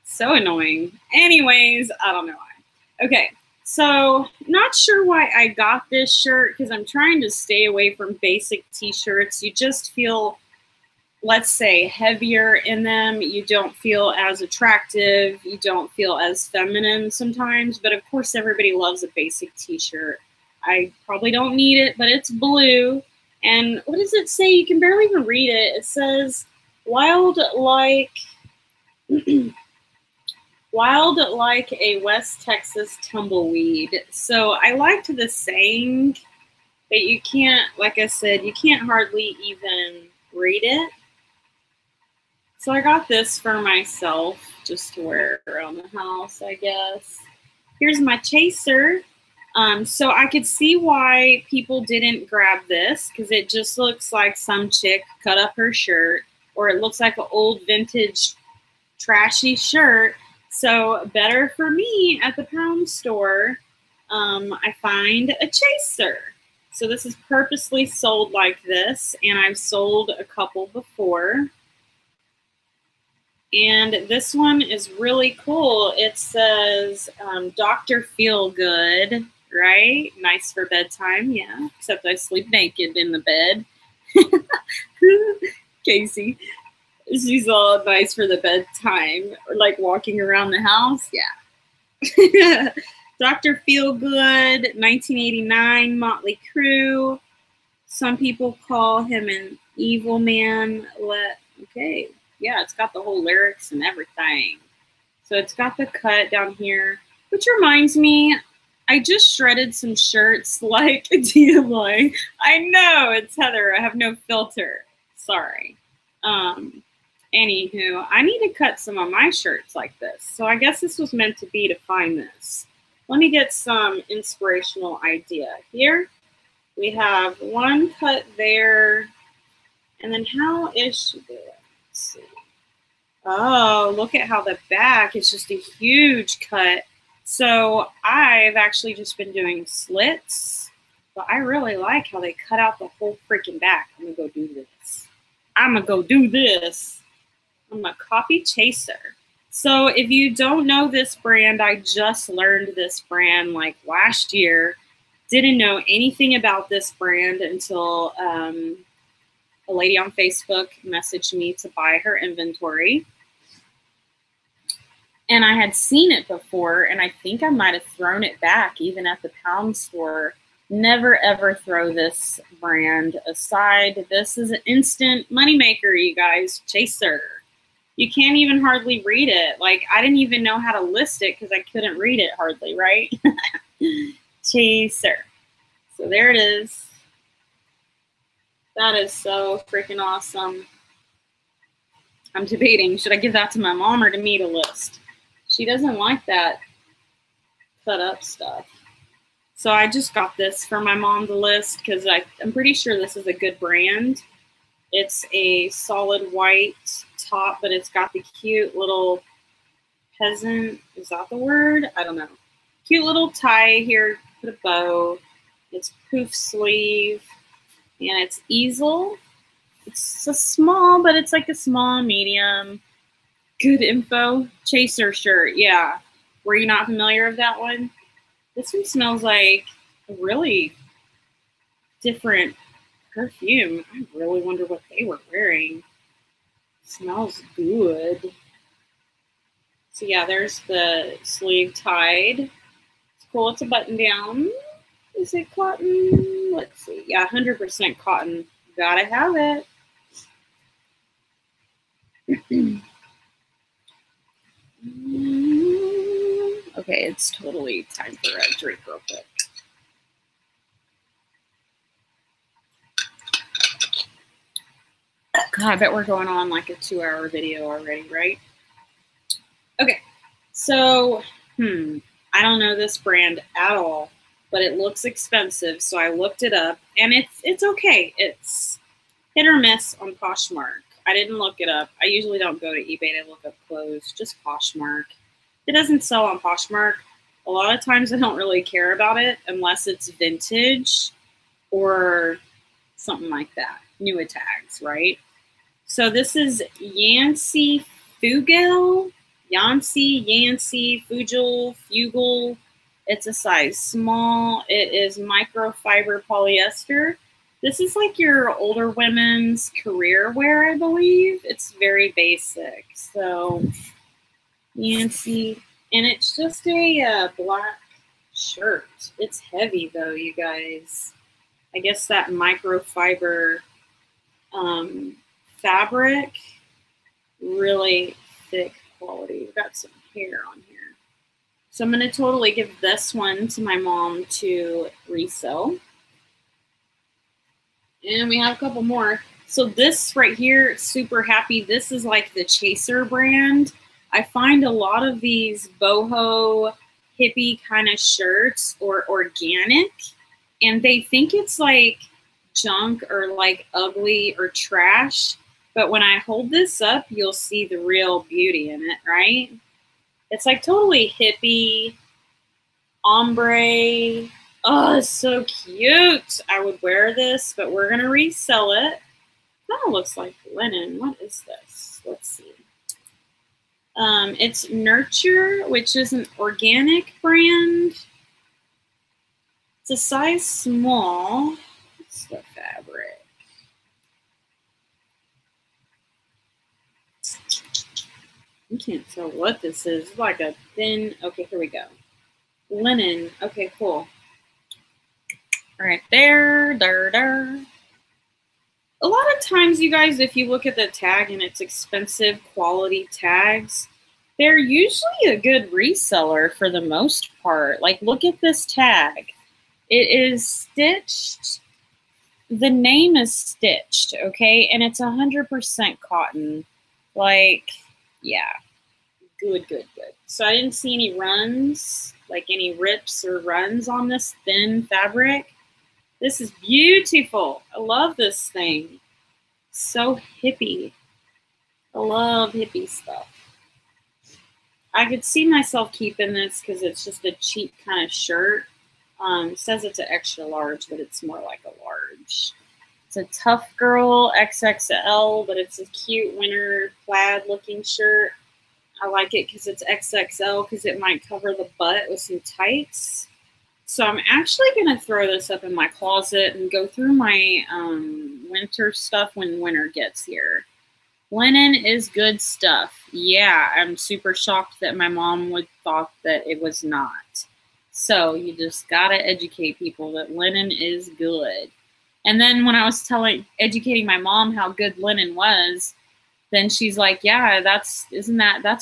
So annoying. Anyways, I don't know why. Okay, so not sure why I got this shirt because I'm trying to stay away from basic t-shirts. You just feel, let's say, heavier in them. You don't feel as attractive. You don't feel as feminine sometimes. But of course, everybody loves a basic t-shirt. I probably don't need it, but it's blue. And what does it say? You can barely even read it. It says, wild like a West Texas tumbleweed. So I liked the saying, but you can't, like I said, you can't hardly even read it. So I got this for myself just to wear around the house, I guess. Here's my chaser. So I could see why people didn't grab this because it just looks like some chick cut up her shirt, or it looks like an old vintage trashy shirt. So better for me at the pound store, I find a chaser. So this is purposely sold like this, and I've sold a couple before. And this one is really cool. It says Dr. Feelgood, right? Nice for bedtime, yeah. Except I sleep naked in the bed. Casey, she's all nice for the bedtime, or like walking around the house, yeah. Dr. Feelgood, 1989, Motley Crue. Some people call him an evil man. Okay. Yeah, it's got the whole lyrics and everything. So it's got the cut down here, which reminds me, I just shredded some shirts like DMI. I know, it's Heather. I have no filter. Sorry. Anywho, I need to cut some of my shirts like this. So I guess this was meant to be to find this. Let me get some inspirational idea. Here we have one cut there. And then how is she doing? Let's see. Oh, look at how the back is just a huge cut. So I've actually just been doing slits, but I really like how they cut out the whole freaking back. I'm gonna go do this. I'm a copy chaser. So if you don't know this brand, I just learned this brand like last year. Didn't know anything about this brand until a lady on Facebook messaged me to buy her inventory. And I had seen it before, and I think I might have thrown it back even at the pound store. Never, ever throw this brand aside. This is an instant moneymaker, you guys. Chaser. You can't even hardly read it. Like, I didn't even know how to list it because I couldn't read it hardly, right? Chaser. So there it is. That is so freaking awesome. I'm debating, should I give that to my mom or to me to list? She doesn't like that cut up stuff. So I just got this for my mom to list because I'm pretty sure this is a good brand. It's a solid white top, but it's got the cute little peasant, is that the word? I don't know. Cute little tie here, put a bow. It's poof sleeve, and it's easel. It's a small, but it's like a small, medium. Good info. Chaser shirt, yeah. Were you not familiar with that one? This one smells like a really different perfume. I really wonder what they were wearing. Smells good. So yeah, there's the sleeve tied. It's cool. It's a button down. Is it cotton? Let's see. Yeah, 100% cotton. Gotta have it. Okay, it's totally time for a drink real quick. God, I bet we're going on like a 2-hour video already, right? Okay, so, I don't know this brand at all, but it looks expensive, so I looked it up, and it's okay. It's hit or miss on Poshmark. I didn't look it up. I usually don't go to eBay to look up clothes, just Poshmark. It doesn't sell on Poshmark. A lot of times I don't really care about it unless it's vintage or something like that. Newer tags, right? So this is Yancey Fugel. Yancey, Fugel. It's a size small. It is microfiber polyester. This is like your older women's career wear, I believe. It's very basic. So Yancey, and it's just a black shirt. It's heavy though, you guys. I guess that microfiber fabric, really thick quality. We've got some hair on here. So I'm going to totally give this one to my mom to resell. And we have a couple more. So this right here, super happy. This is like the Chaser brand. I find a lot of these boho hippie kind of shirts or organic, and they think it's like junk or like ugly or trash. But when I hold this up, you'll see the real beauty in it, right? It's like totally hippie, ombre. Oh, it's so cute. I would wear this, but we're going to resell it. Kind of looks like linen. What is this? Let's see. It's Nurture, which is an organic brand. It's a size small. What's the fabric? You can't tell what this is. It's like a thin, okay, here we go. Linen, okay, cool. Right there. A lot of times, you guys, if you look at the tag and it's expensive quality tags, they're usually a good reseller for the most part. Like, look at this tag. It is stitched. The name is stitched, okay? And it's 100% cotton. Like, yeah, good. So I didn't see any runs, like any rips or runs on this thin fabric. This is beautiful. I love this thing. So hippie. I love hippie stuff. I could see myself keeping this because it's just a cheap kind of shirt. It says it's an extra large, but it's more like a large. It's a Tough Girl XXL, but it's a cute winter plaid looking shirt. I like it because it's XXL because it might cover the butt with some tights. So I'm actually going to throw this up in my closet and go through my winter stuff when winter gets here. Linen is good stuff. Yeah, I'm super shocked that my mom would thought that it was not. So you just got to educate people that linen is good. And then when I was educating my mom how good linen was, then she's like, yeah, that's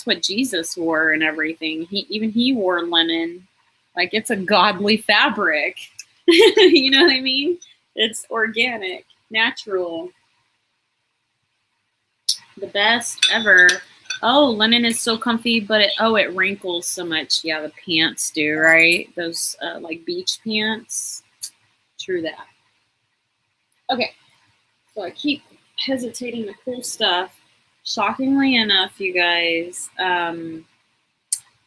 what Jesus wore and everything. Even he wore linen. Like, it's a godly fabric. You know what I mean? It's organic, natural. The best ever. Oh, linen is so comfy, but it wrinkles so much. Yeah, the pants do, right? Those like beach pants. True that. Okay, so I keep hesitating to pull stuff. Shockingly enough, you guys,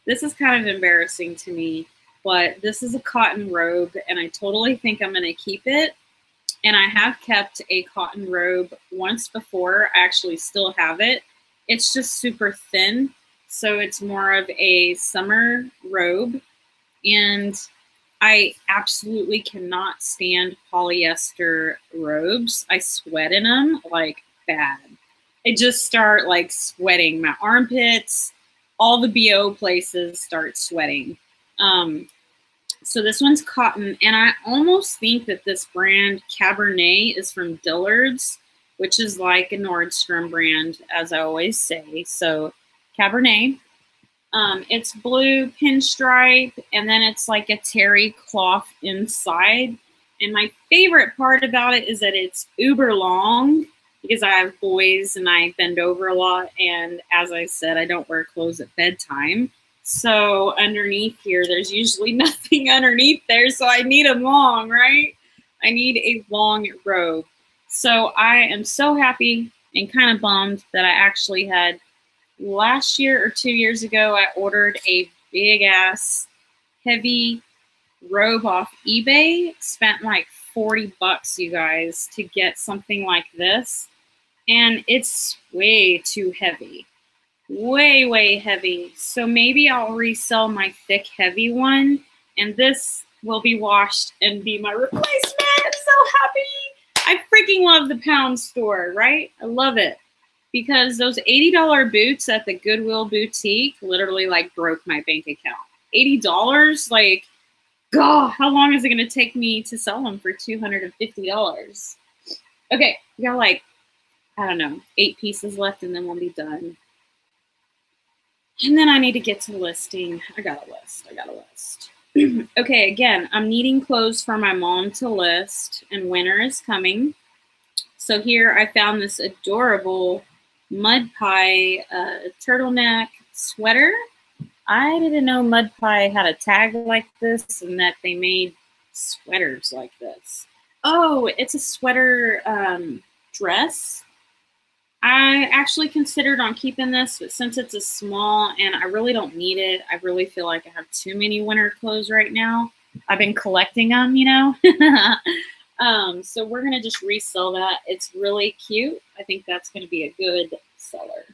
this is kind of embarrassing to me, but this is a cotton robe, and I totally think I'm going to keep it. And I have kept a cotton robe once before. I actually still have it. It's just super thin, so it's more of a summer robe. And I absolutely cannot stand polyester robes. I sweat in them like bad. I just start like sweating. My armpits, all the BO places start sweating. So this one's cotton, and I almost think that this brand Cabernet is from Dillard's, which is like a Nordstrom brand, as I always say. So Cabernet. It's blue pinstripe, and then it's like a terry cloth inside. And my favorite part about it is that it's uber long, because I have boys and I bend over a lot. And as I said, I don't wear clothes at bedtime. So underneath here, there's usually nothing underneath there. So I need them long, right? I need a long robe. So I am so happy and kind of bummed that I actually had last year or 2 years ago, I ordered a big ass heavy robe off eBay. Spent like 40 bucks, you guys, to get something like this. And it's way too heavy. Way, way heavy. So maybe I'll resell my thick, heavy one. And this will be washed and be my replacement. I'm so happy. I freaking love the pound store, right? I love it. Because those $80 boots at the Goodwill boutique literally like broke my bank account. $80? Like, God, how long is it going to take me to sell them for $250? Okay, we got like, I don't know, 8 pieces left and then we'll be done. And then I need to get to listing. I got a list. Okay, again, I'm needing clothes for my mom to list, and winter is coming. So here I found this adorable Mud Pie turtleneck sweater. I didn't know Mud Pie had a tag like this and that they made sweaters like this. Oh, it's a sweater dress. I actually considered on keeping this, but since it's a small and I really don't need it, I really feel like I have too many winter clothes right now. I've been collecting them, you know. So we're going to just resell that. It's really cute. I think that's going to be a good seller.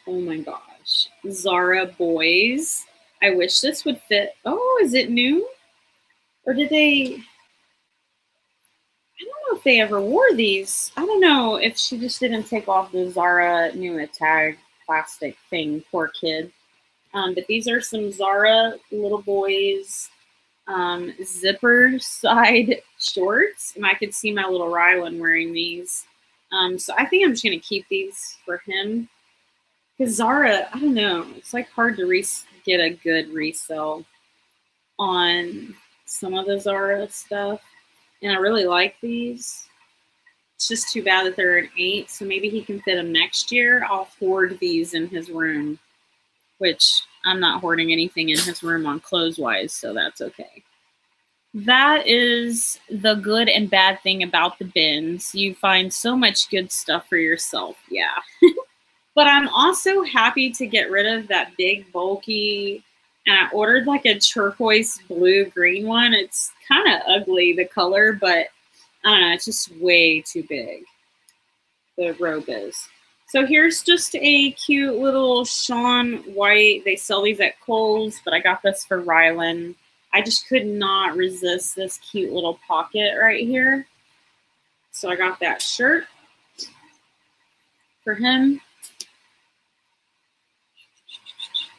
Oh my gosh. Zara boys. I wish this would fit. Oh, is it new? Or did they... I don't know if they ever wore these. I don't know if she just didn't take off the Zara new tag plastic thing. Poor kid. But these are some Zara little boys zipper side shorts. And I could see my little Rylan wearing these. So I think I'm just going to keep these for him. Because Zara, I don't know. It's like hard to get a good resale on some of the Zara stuff. And I really like these. It's just too bad that they're an 8, so maybe he can fit them next year. I'll hoard these in his room, which I'm not hoarding anything in his room on clothes-wise, so that's okay. That is the good and bad thing about the bins. You find so much good stuff for yourself, yeah. But I'm also happy to get rid of that big, bulky... And I ordered like a turquoise blue-green one. It's kind of ugly, the color, but I don't know. It's just way too big. The robe is. So here's just a cute little Shawn White. They sell these at Kohl's, but I got this for Rylan. I just could not resist this cute little pocket right here. So I got that shirt for him.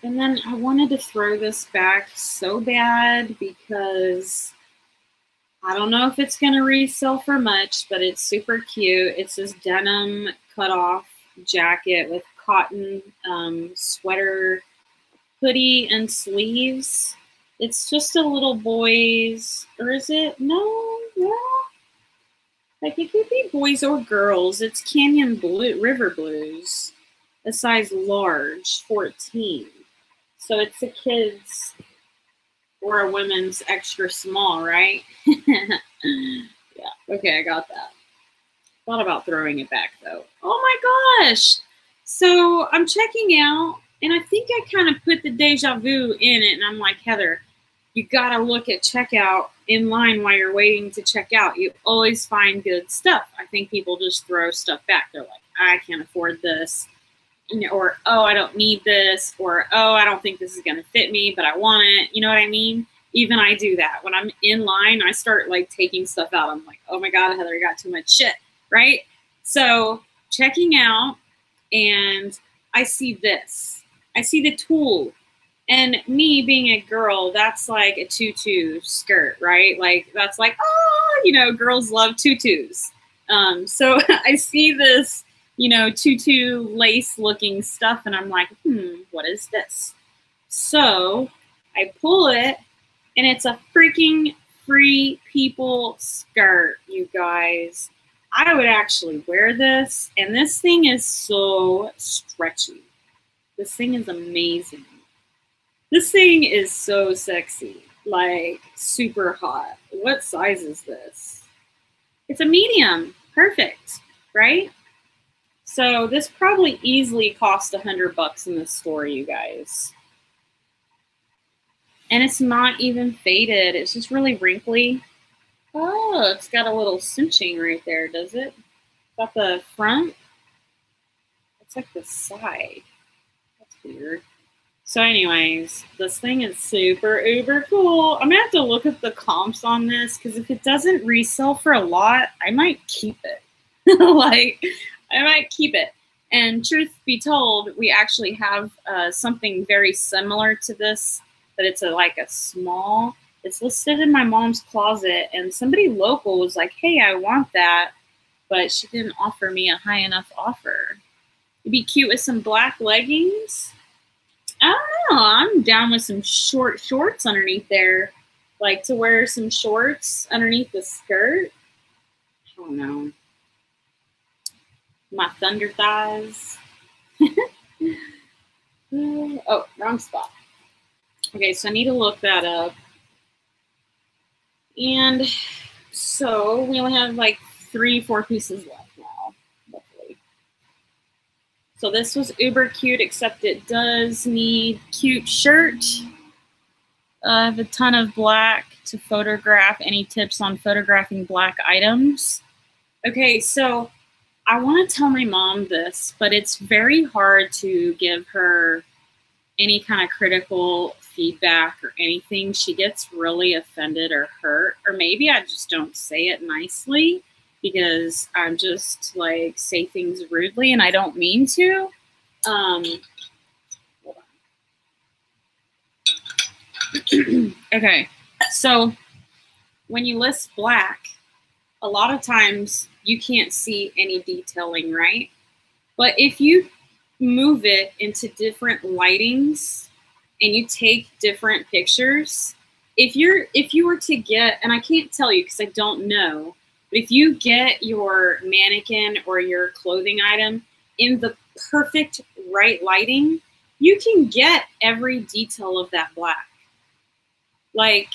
And then I wanted to throw this back so bad because I don't know if it's going to resell for much, but it's super cute. It's this denim cut-off jacket with cotton sweater hoodie and sleeves. It's just a little boys, or is it? No, yeah. Like it could be boys or girls. It's Canyon Blue, River Blues. a size large, 14. So it's a kid's or a women's extra small, right? Yeah, okay, I got that. Thought about throwing it back though. Oh my gosh. So I'm checking out and I think I kind of put the deja vu in it and I'm like, Heather, you gotta look at checkout in line while you're waiting to check out. You always find good stuff. I think people just throw stuff back. They're like, I can't afford this, you know, or oh, I don't need this, or oh, I don't think this is gonna fit me, but I want it. You know what I mean? Even I do that. When I'm in line, I start like taking stuff out. I'm like, oh my God, Heather, I got too much shit, right? So checking out and I see this. I see the tulle. And me being a girl, that's like a tutu skirt, right? Like that's like, oh, you know, girls love tutus. So I see this, you know, tutu lace looking stuff and I'm like, what is this? So I pull it and it's a freaking Free People skirt, you guys. I would actually wear this and this thing is so stretchy. This thing is amazing. This thing is so sexy, like super hot. What size is this? It's a medium, perfect, right? So this probably easily cost $100 in the store, you guys. And it's not even faded, it's just really wrinkly. Oh, it's got a little cinching right there, does it? Got the front? It's like the side. That's weird. So anyways, this thing is super uber cool. I'm gonna have to look at the comps on this because if it doesn't resell for a lot, I might keep it. Like, I might keep it. And truth be told, we actually have something very similar to this, but it's like a small. It's listed in my mom's closet, and somebody local was like, hey, I want that, but she didn't offer me a high enough offer. It'd be cute with some black leggings. I don't know. I'm down with some short shorts underneath there. Like to wear some shorts underneath the skirt. I don't know. My thunder thighs. Oh, wrong spot. Okay, so I need to look that up. And so we only have like 3-4 pieces left now, luckily. So this was uber cute, except it does need cute shirt. I have a ton of black to photograph. Any tips on photographing black items? Okay, so I want to tell my mom this, but it's very hard to give her any kind of critical feedback or anything. She gets really offended or hurt, or maybe I just don't say it nicely because I'm just like say things rudely and I don't mean to. Hold on. Okay, so when you list black, a lot of times you can't see any detailing, right? But if you move it into different lightings and you take different pictures, if you were to get, and I can't tell you because I don't know, but if you get your mannequin or your clothing item in the perfect right lighting, you can get every detail of that black. Like,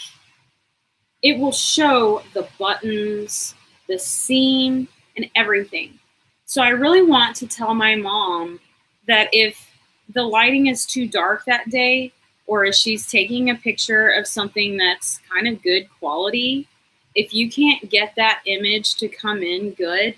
it will show the buttons, the seam, and everything. So I really want to tell my mom that if the lighting is too dark that day, or if she's taking a picture of something that's kind of good quality, if you can't get that image to come in good,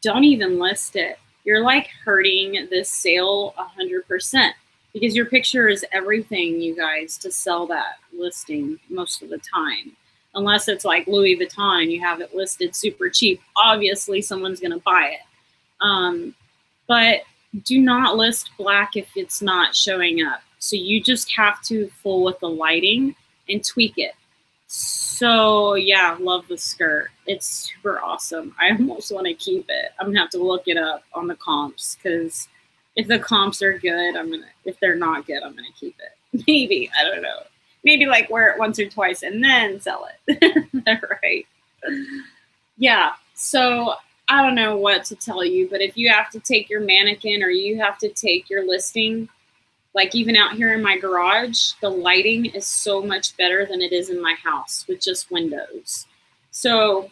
don't even list it. You're like hurting this sale 100% because your picture is everything, you guys, to sell that listing most of the time. Unless it's like Louis Vuitton and you have it listed super cheap, obviously someone's gonna buy it. But do not list black if it's not showing up. So you just have to fool with the lighting and tweak it. So yeah, love the skirt. It's super awesome. I almost want to keep it. I'm gonna have to look it up on the comps because if the comps are good, if they're not good, I'm gonna keep it. Maybe, I don't know. Maybe like wear it once or twice and then sell it. Right? Yeah, so I don't know what to tell you, but if you have to take your mannequin or you have to take your listing, like even out here in my garage, the lighting is so much better than it is in my house with just windows. So,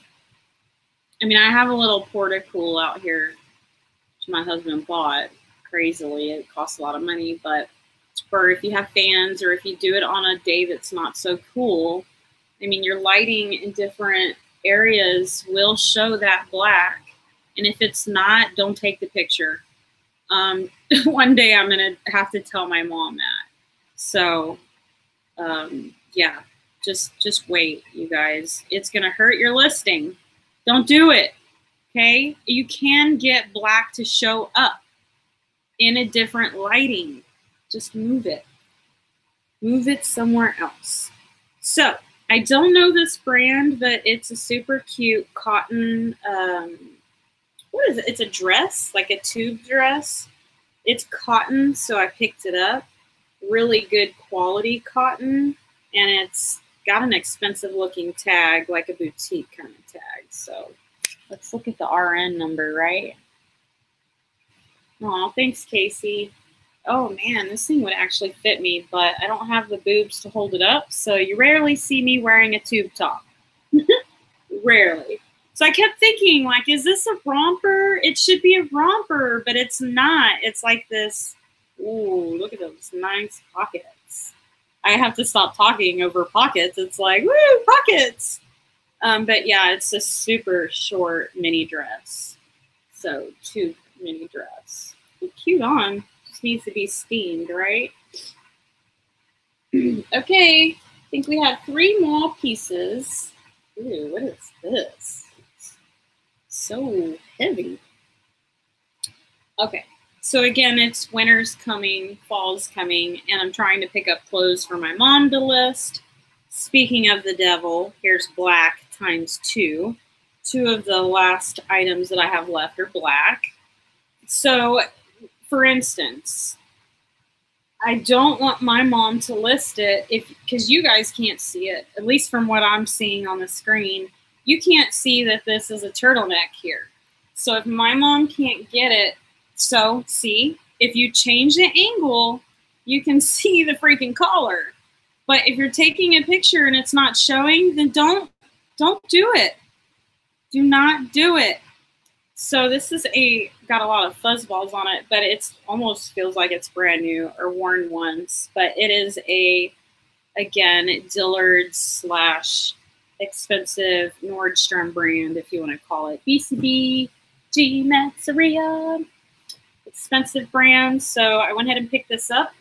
I mean, I have a little portico out here, which my husband bought crazily. It costs a lot of money, but for if you have fans or if you do it on a day that's not so cool, I mean, your lighting in different areas will show that black. And if it's not, don't take the picture. One day I'm going to have to tell my mom that. So, yeah, just wait, you guys. It's going to hurt your listing. Don't do it, okay? You can get black to show up in a different lighting. Just move it. Move it somewhere else. So, I don't know this brand, but it's a super cute cotton, what is it? It's a dress, like a tube dress. It's cotton, so I picked it up. Really good quality cotton, and it's got an expensive looking tag, like a boutique kind of tag. So let's look at the RN number, right? Oh, thanks, Casey. Oh man, this thing would actually fit me, but I don't have the boobs to hold it up, so you rarely see me wearing a tube top. Rarely. So I kept thinking, like, is this a romper? It should be a romper, but it's not. It's like this, ooh, look at those nice pockets. I have to stop talking over pockets. It's like, woo, pockets. But yeah, it's a super short mini dress. So tube mini dress. Cute on. Just needs to be steamed, right? Okay, I think we have 3 more pieces. Ooh, what is this? So heavy. Okay, so again, it's winter's coming, fall's coming, and I'm trying to pick up clothes for my mom to list. Speaking of the devil, here's black times 2. 2 of the last items that I have left are black. So, for instance, I don't want my mom to list it because you guys can't see it, at least from what I'm seeing on the screen. You can't see that this is a turtleneck here. So if my mom can't get it, so see, if you change the angle, you can see the freaking collar. But if you're taking a picture and it's not showing, then don't do it. Do not do it. So this is got a lot of fuzz balls on it, but it's almost feels like it's brand new or worn once. But it is again, Dillard's / expensive Nordstrom brand, if you want to call it. BCB, G Mazzeria, expensive brand. So I went ahead and picked this up.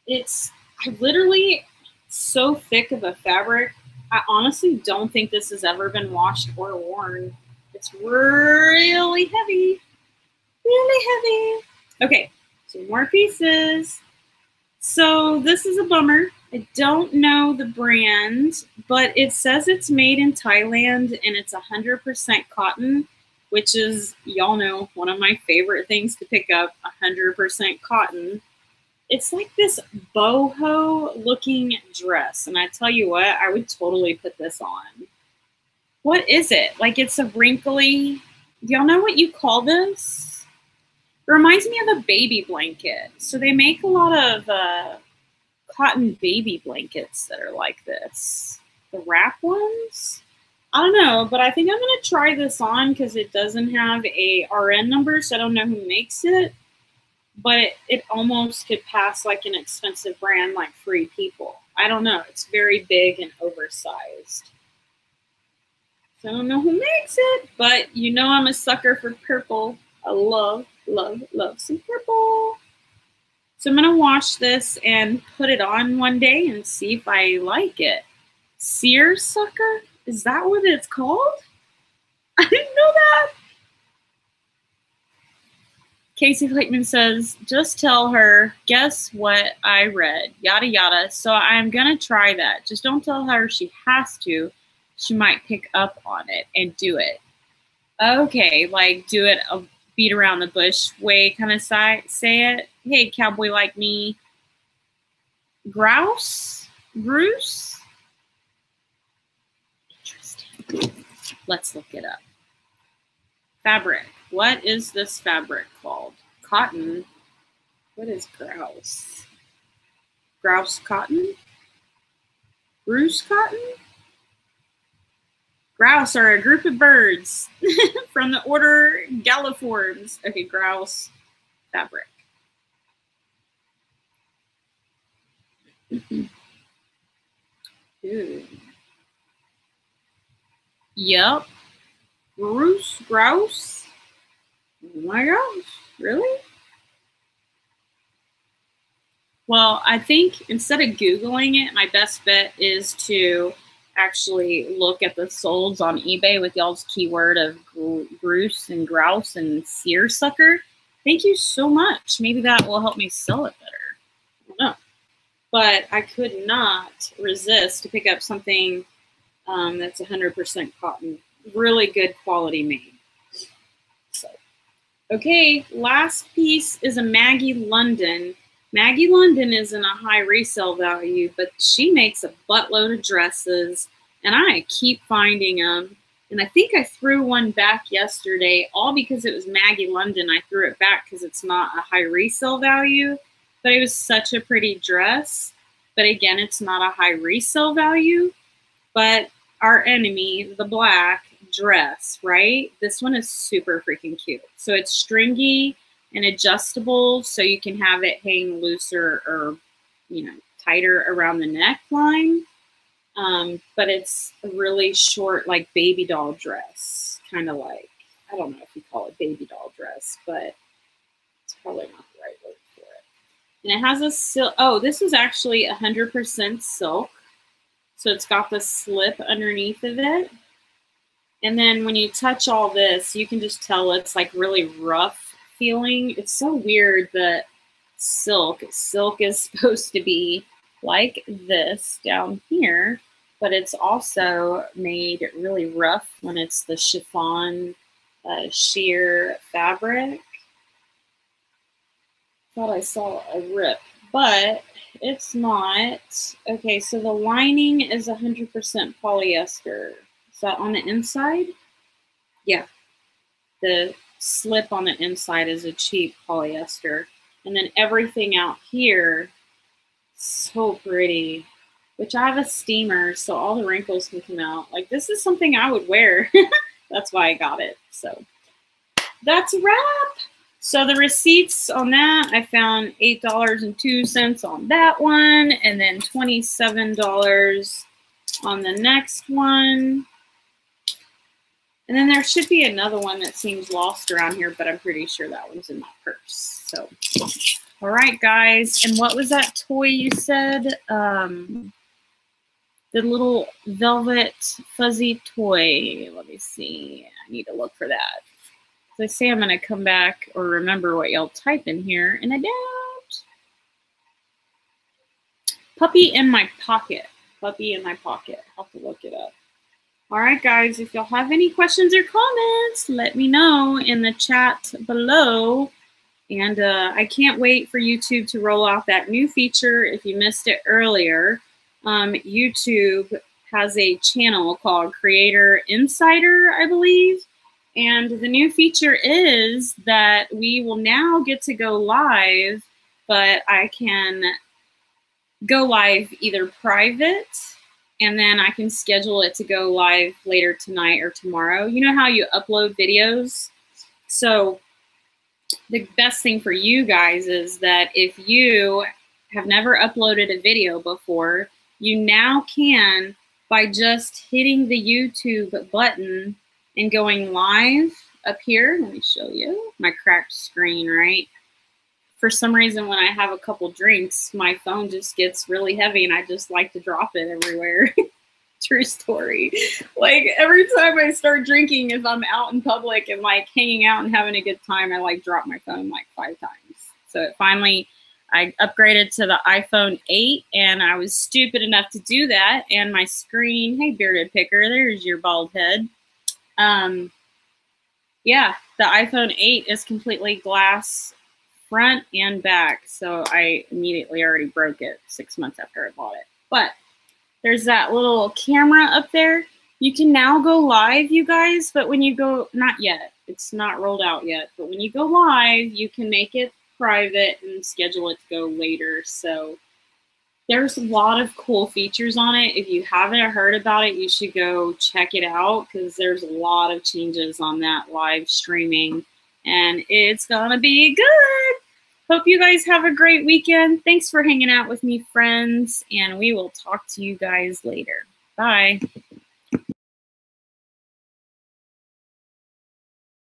It's literally so thick of a fabric. I honestly don't think this has ever been washed or worn. It's really heavy, really heavy. Okay, 2 more pieces. So this is a bummer. I don't know the brand, but it says it's made in Thailand and it's 100% cotton, which is, y'all know, one of my favorite things to pick up, 100% cotton. It's like this boho looking dress. And I tell you what, I would totally put this on. What is it? Like it's a wrinkly, y'all know what you call this? It reminds me of a baby blanket. So they make a lot of cotton baby blankets that are like this. The wrap ones? I don't know, but I think I'm going to try this on because it doesn't have a RN number, so I don't know who makes it. But it almost could pass like an expensive brand like Free People. I don't know. It's very big and oversized. So I don't know who makes it, but you know I'm a sucker for purple. I love, love, love some purple. So I'm going to wash this and put it on one day and see if I like it. Seersucker? Is that what it's called? I didn't know that. Casey Flakeman says, just tell her, guess what I read, yada, yada. So I'm going to try that. Just don't tell her she has to. She might pick up on it and do it. Okay, like do it a beat around the bush way kind of say it. Hey, cowboy like me. Grouse? Grouse? Interesting. Let's look it up. Fabric. What is this fabric called? Cotton. What is grouse? Grouse cotton? Grouse cotton? Grouse are a group of birds from the order Galliforms. Okay, grouse fabric. Ooh. Yep. Grouse. Oh my gosh, really? Well, I think instead of Googling it, my best bet is to actually look at the solds on eBay with y'all's keyword of grouse and grouse and seersucker. Thank you so much. Maybe that will help me sell it better. I don't know. But I could not resist to pick up something that's 100% cotton. Really good quality made. So, okay, last piece is a Maggie London. Maggie London isn't a high resale value, but she makes a buttload of dresses, and I keep finding them. And I think I threw one back yesterday, all because it was Maggie London. I threw it back because it's not a high resale value, but it was such a pretty dress. But again, it's not a high resale value. But our enemy, the black dress, right? This one is super freaking cute. So it's stringy and adjustable, so you can have it hang looser or, you know, tighter around the neckline. But it's a really short, like baby doll dress, kind of like, I don't know if you call it baby doll dress, but it's probably not the right word for it. And it has a silk. Oh, this is actually 100% silk. So it's got the slip underneath of it. And then when you touch all this, you can just tell it's like really rough feeling. It's so weird that silk is supposed to be like this down here, but it's also made really rough when it's the chiffon sheer fabric. Thought I saw a rip, but it's not. Okay, so the lining is 100% polyester. Is that on the inside? Yeah. The slip on the inside is a cheap polyester. And then everything out here, so pretty. Which I have a steamer, so all the wrinkles can come out. Like, this is something I would wear. That's why I got it. So that's a wrap. So the receipts on that, I found $8.02 on that one, and then $27 on the next one. And then there should be another one that seems lost around here, but I'm pretty sure that one's in my purse. So, all right, guys. And what was that toy you said? The little velvet fuzzy toy. Let me see. I need to look for that. So I say I'm going to come back or remember what y'all type in here, and I don't. Puppy in my pocket. Puppy in my pocket. I'll have to look it up. All right, guys, if y'all have any questions or comments, let me know in the chat below. And I can't wait for YouTube to roll out that new feature. If you missed it earlier, YouTube has a channel called Creator Insider, I believe. And the new feature is that we will now get to go live, but I can go live either private, and then I can schedule it to go live later tonight or tomorrow. You know how you upload videos? So the best thing for you guys is that if you have never uploaded a video before, you now can, by just hitting the YouTube button and going live up here. Let me show you my cracked screen, right? For some reason, when I have a couple drinks, my phone just gets really heavy and I just like to drop it everywhere. True story. Like every time I start drinking, if I'm out in public and like hanging out and having a good time, I like drop my phone like 5 times. So it finally, I upgraded to the iPhone 8 and I was stupid enough to do that. And my screen, hey bearded picker, there's your bald head. Yeah, the iPhone 8 is completely glass front and back. So I immediately already broke it 6 months after I bought it. But there's that little camera up there. You can now go live, you guys, but when you go, not yet, it's not rolled out yet, but when you go live, you can make it private and schedule it to go later. So there's a lot of cool features on it. If you haven't heard about it, you should go check it out because there's a lot of changes on that live streaming and it's gonna be good. Hope you guys have a great weekend. Thanks for hanging out with me, friends, and we will talk to you guys later. Bye.